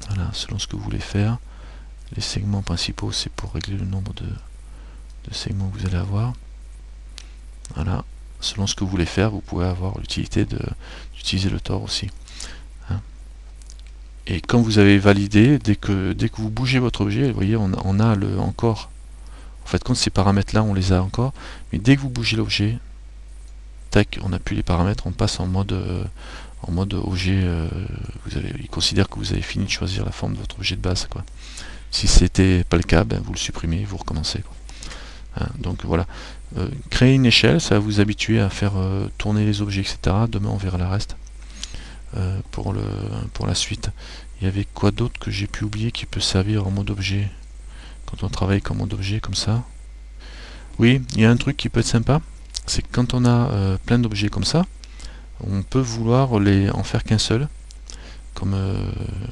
voilà, selon ce que vous voulez faire. Les segments principaux c'est pour régler le nombre de segments que vous allez avoir. Voilà, selon ce que vous voulez faire, vous pouvez avoir l'utilité d'utiliser le Thor aussi. Hein. Et quand vous avez validé, dès que vous bougez votre objet, vous voyez, on a le encore. En fait, quand ces paramètres-là, on les a encore, mais dès que vous bougez l'objet, tac, on n'a plus les paramètres, on passe en mode objet. Il considère que vous avez fini de choisir la forme de votre objet de base, quoi. Si c'était pas le cas, ben, vous le supprimez, vous recommencez, quoi. Hein, donc voilà. Créer une échelle, ça va vous habituer à faire tourner les objets, etc. Demain on verra le reste. Pour la suite, il y avait quoi d'autre que j'ai pu oublier qui peut servir en mode objet quand on travaille comme mode objet comme ça. Oui, il y a un truc qui peut être sympa, c'est que quand on a plein d'objets comme ça, on peut vouloir en faire qu'un seul.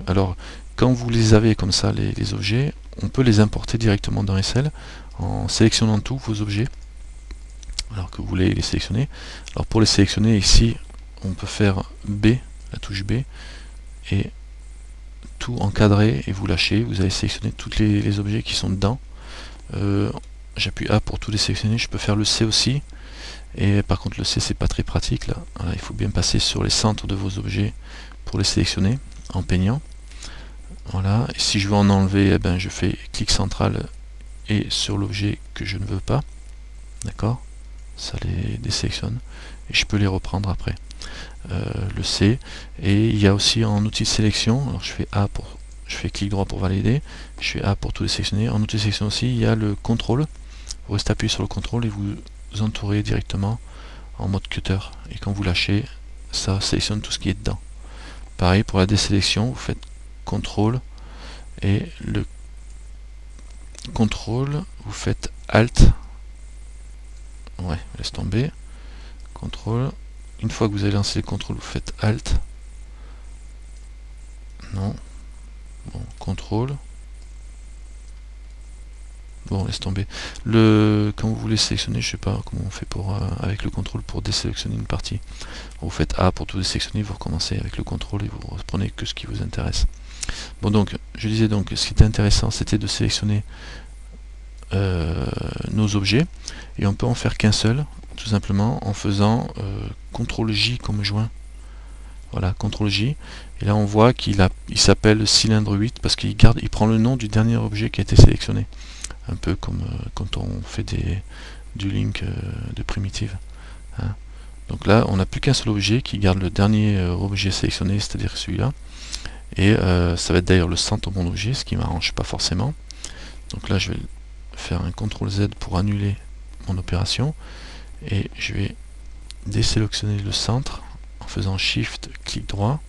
Alors quand vous les avez comme ça, les objets, on peut les importer directement dans SL en sélectionnant tous vos objets alors que vous voulez les sélectionner. Alors pour les sélectionner ici, on peut faire B, la touche B, et tout encadrer et vous lâchez. Vous allez sélectionner tous les objets qui sont dedans. J'appuie A pour tous les sélectionner. Je peux faire le C aussi. Et par contre le C c'est pas très pratique là. Voilà, il faut bien passer sur les centres de vos objets pour les sélectionner en peignant. Voilà. Et si je veux en enlever, eh ben, je fais clic central et sur l'objet que je ne veux pas. D'accord, ça les désélectionne et je peux les reprendre après. Le C, et il y a aussi en outil de sélection, alors je fais clic droit pour valider, je fais A pour tout les sélectionner. En outil de sélection aussi il y a le contrôle, vous restez appuyé sur le contrôle et vous entourez directement en mode cutter, et quand vous lâchez ça sélectionne tout ce qui est dedans. pareil pour la désélection, vous faites CTRL et le CTRL, vous faites ALT, ouais, laisse tomber, CTRL, une fois que vous avez lancé le CTRL, vous faites ALT, non, bon, CTRL, bon, laisse tomber, quand vous voulez sélectionner, je sais pas comment on fait pour avec le CTRL pour désélectionner une partie, vous faites A pour tout désélectionner, vous recommencez avec le CTRL et vous reprenez que ce qui vous intéresse. Bon, donc, je disais donc, ce qui était intéressant, c'était de sélectionner nos objets, et on peut en faire qu'un seul, tout simplement en faisant CTRL J comme joint. Voilà, CTRL J, et là on voit il s'appelle cylindre 8 parce il prend le nom du dernier objet qui a été sélectionné. Un peu comme quand on fait du link de primitive. Hein. Donc là, on n'a plus qu'un seul objet qui garde le dernier objet sélectionné, c'est-à-dire celui-là. Et ça va être d'ailleurs le centre de mon objet, ce qui ne m'arrange pas forcément. Donc là, je vais faire un CTRL Z pour annuler mon opération. Et je vais désélectionner le centre en faisant Shift, clic droit.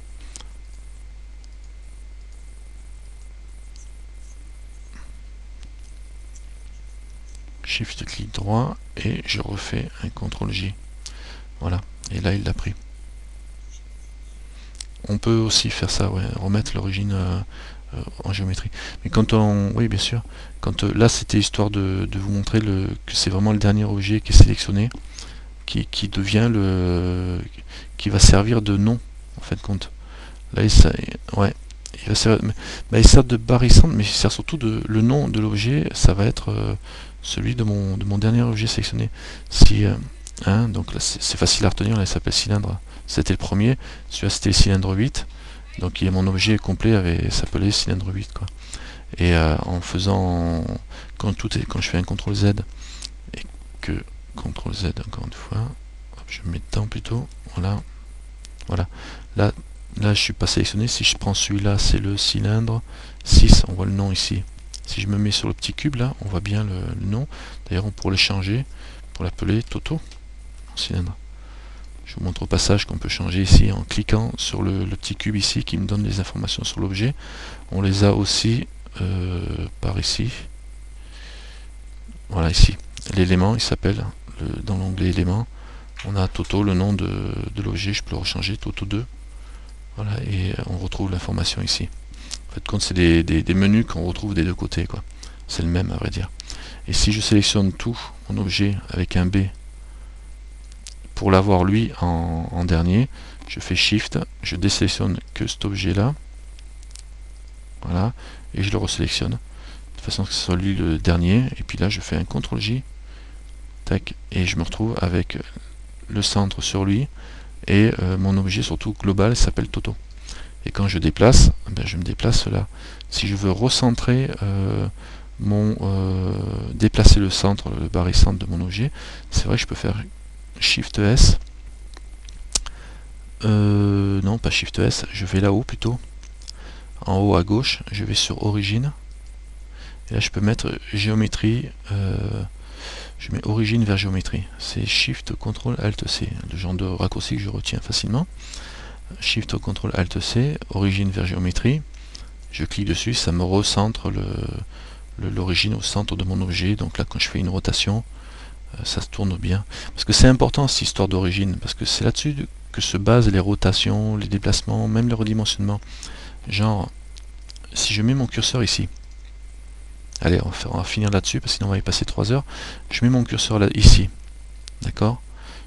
Shift, clic droit, et je refais un CTRL J. Voilà, et là il l'a pris. On peut aussi faire ça, ouais, remettre l'origine en géométrie. Mais quand on... Oui, bien sûr. Là, c'était histoire de vous montrer que c'est vraiment le dernier objet qui est sélectionné, qui devient qui va servir de nom, en fin de compte. Là, ouais, il va servir, il sert de barrissante, mais il sert surtout le nom de l'objet, ça va être celui de mon dernier objet sélectionné. Si... Hein, donc là c'est facile à retenir, là il s'appelle cylindre, c'était le premier, celui-là c'était le cylindre 8, donc mon objet complet s'appelait cylindre 8 quoi. Et en faisant, quand je fais un CTRL Z et que CTRL Z encore une fois, hop, je mets dedans plutôt, voilà, là je suis pas sélectionné, si je prends celui-là c'est le cylindre 6, on voit le nom ici. Si je me mets sur le petit cube là, on voit bien le nom, d'ailleurs on pourrait le changer pour l'appeler Toto. Cylindre. Je vous montre au passage qu'on peut changer ici en cliquant sur le petit cube ici qui me donne les informations sur l'objet. On les a aussi par ici. Voilà ici. L'élément il s'appelle, dans l'onglet éléments, on a Toto, le nom de l'objet, je peux le rechanger, Toto 2. Voilà, et on retrouve l'information ici. En fait, compte, c'est des menus qu'on retrouve des deux côtés, quoi. C'est le même à vrai dire. Et si je sélectionne tout mon objet avec un B, pour l'avoir lui en dernier, je fais Shift, je désélectionne que cet objet là, voilà, et je le resélectionne de façon que ce soit lui le dernier, et puis là je fais un CTRL J, tac, et je me retrouve avec le centre sur lui, et mon objet surtout global s'appelle Toto. Et quand je déplace, je me déplace là. Si je veux recentrer déplacer le centre, le barycentre de mon objet, c'est vrai que je peux faire Shift S, non pas Shift S, je vais là-haut plutôt, en haut à gauche, je vais sur Origine, et là je peux mettre géométrie, je mets Origine vers géométrie, c'est Shift, CTRL, Alt C, le genre de raccourci que je retiens facilement, Shift, CTRL, Alt C, Origine vers géométrie, je clique dessus, ça me recentre l'origine au centre de mon objet, donc là quand je fais une rotation, ça se tourne bien. Parce que c'est important cette histoire d'origine, parce que c'est là-dessus que se basent les rotations, les déplacements, même le redimensionnement. Genre, si je mets mon curseur ici, allez, on va finir là-dessus, parce que sinon on va y passer 3 heures. Je mets mon curseur là, ici, d'accord?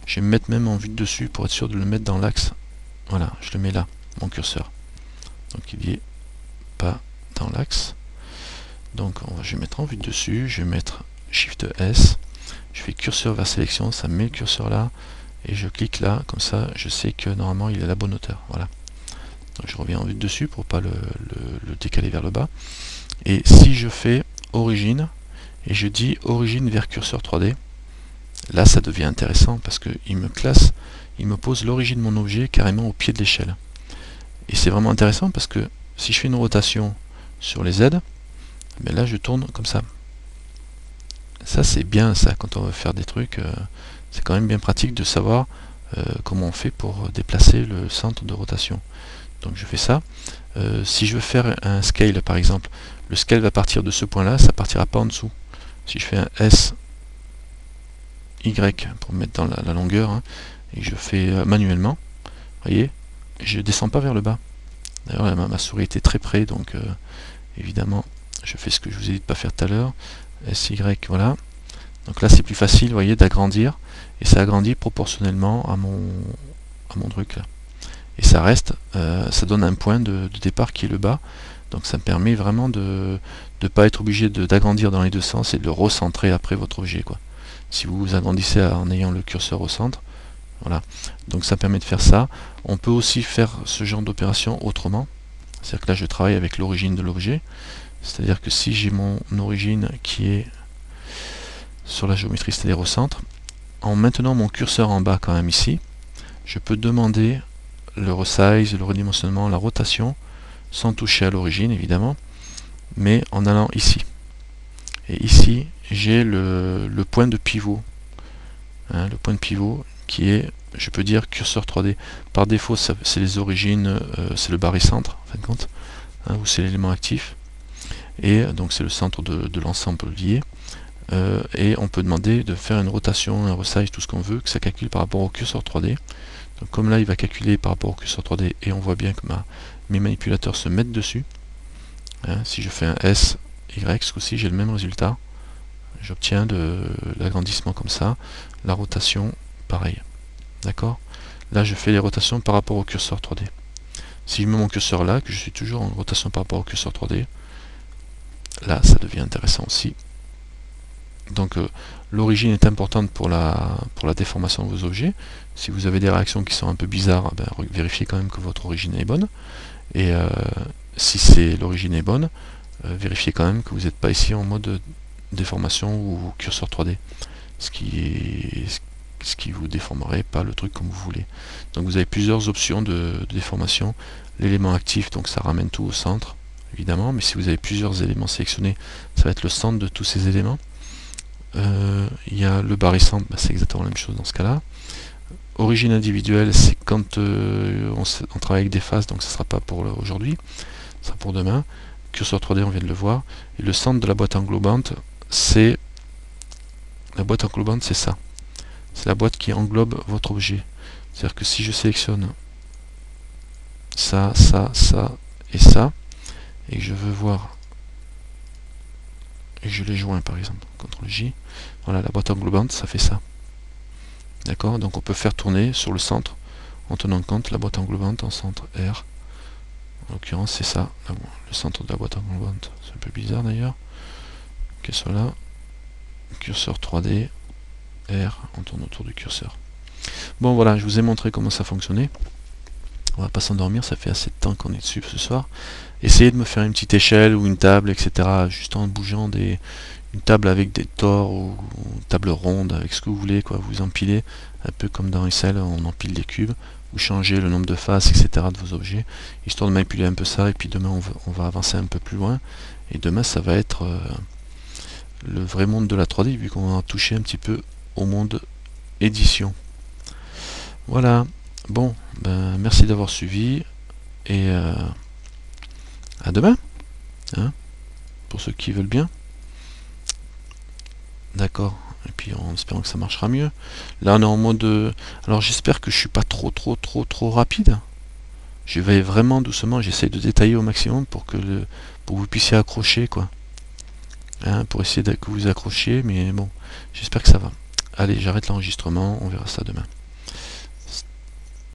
Je vais me mettre même en vue de dessus pour être sûr de le mettre dans l'axe. Voilà, je le mets là, mon curseur. Donc il n'y est pas dans l'axe. Donc je vais mettre en vue de dessus, je vais mettre Shift S. Je fais curseur vers sélection, ça me met le curseur là, et je clique là, comme ça je sais que normalement il est à la bonne hauteur. Voilà. Donc je reviens en vue de dessus pour pas le décaler vers le bas. Et si je fais origine, et je dis origine vers curseur 3D, là ça devient intéressant parce qu'il me classe, il me pose l'origine de mon objet carrément au pied de l'échelle. Et c'est vraiment intéressant parce que si je fais une rotation sur les Z, ben là je tourne comme ça. Ça c'est bien ça, quand on veut faire des trucs, c'est quand même bien pratique de savoir comment on fait pour déplacer le centre de rotation. Donc je fais ça. Si je veux faire un scale par exemple, le scale va partir de ce point là, ça partira pas en dessous. Si je fais un S Y pour mettre dans la longueur, hein, et je fais manuellement, vous voyez, je descends pas vers le bas. D'ailleurs ma souris était très près, donc évidemment je fais ce que je vous ai dit de pas faire tout à l'heure. SY, voilà. Donc là c'est plus facile, vous voyez, d'agrandir, et ça agrandit proportionnellement à mon truc là. Et ça reste, ça donne un point de départ qui est le bas, donc ça me permet vraiment de ne pas être obligé d'agrandir dans les deux sens et de le recentrer après votre objet, quoi. Si vous agrandissez en ayant le curseur au centre, voilà. Donc ça permet de faire ça. On peut aussi faire ce genre d'opération autrement, c'est-à-dire que là je travaille avec l'origine de l'objet, c'est-à-dire que si j'ai mon origine qui est sur la géométrie, c'est-à-dire au centre, en maintenant mon curseur en bas quand même ici, je peux demander le resize, le redimensionnement, la rotation, sans toucher à l'origine évidemment, mais en allant ici. Et ici, j'ai le point de pivot. Hein, le point de pivot qui est, je peux dire, curseur 3D. Par défaut, c'est les origines, c'est le barycentre, en fin de compte, hein, où c'est l'élément actif. Et donc c'est le centre de l'ensemble lié. Et on peut demander de faire une rotation, un resize, tout ce qu'on veut, que ça calcule par rapport au curseur 3D. Donc comme là il va calculer par rapport au curseur 3D et on voit bien que mes manipulateurs se mettent dessus. Hein, si je fais un S, Y, ce coup-ci j'ai le même résultat. J'obtiens de l'agrandissement comme ça, la rotation pareil. D'accord? Là je fais les rotations par rapport au curseur 3D. Si je mets mon curseur là, que je suis toujours en rotation par rapport au curseur 3D, là ça devient intéressant aussi. Donc l'origine est importante pour la déformation de vos objets. Si vous avez des réactions qui sont un peu bizarres, ben, vérifiez quand même que votre origine est bonne. Et si l'origine est bonne, vérifiez quand même que vous n'êtes pas ici en mode déformation ou curseur 3D. Ce qui vous déformerait pas le truc comme vous voulez. Donc vous avez plusieurs options de déformation. L'élément actif, donc ça ramène tout au centre, évidemment. Mais si vous avez plusieurs éléments sélectionnés, ça va être le centre de tous ces éléments. Il y a le barycentre, bah, c'est exactement la même chose dans ce cas-là. Origine individuelle, c'est quand on travaille avec des faces, donc ça ne sera pas pour aujourd'hui, ça sera pour demain. Curseur 3D, on vient de le voir. Et le centre de la boîte englobante, c'est ça. C'est la boîte qui englobe votre objet. C'est-à-dire que si je sélectionne ça, ça, ça et ça, et que je veux voir, et je les joins par exemple, CTRL J, voilà, la boîte englobante, ça fait ça. D'accord? Donc on peut faire tourner sur le centre en tenant compte la boîte englobante en centre R. En l'occurrence, c'est ça, le centre de la boîte englobante. C'est un peu bizarre d'ailleurs. Qu'elle soit là. Curseur 3D, R, on tourne autour du curseur. Bon voilà, je vous ai montré comment ça fonctionnait. On va pas s'endormir, ça fait assez de temps qu'on est dessus ce soir. Essayez de me faire une petite échelle ou une table, etc. Juste en bougeant une table avec des tors ou une table ronde, avec ce que vous voulez, quoi. Vous empilez, un peu comme dans Excel, on empile des cubes. Vous changez le nombre de faces, etc. de vos objets, histoire de manipuler un peu ça. Et puis demain, on va avancer un peu plus loin. Et demain, ça va être le vrai monde de la 3D, vu qu'on va toucher un petit peu au monde édition. Voilà. Bon, ben, merci d'avoir suivi. Et à demain, hein, pour ceux qui veulent bien. D'accord. Et puis en espérant que ça marchera mieux. Là on est en mode... Alors j'espère que je suis pas trop rapide. Je vais vraiment doucement, j'essaye de détailler au maximum pour que vous puissiez accrocher, quoi. Hein, pour essayer que vous accrochiez, mais bon, j'espère que ça va. Allez, j'arrête l'enregistrement, on verra ça demain.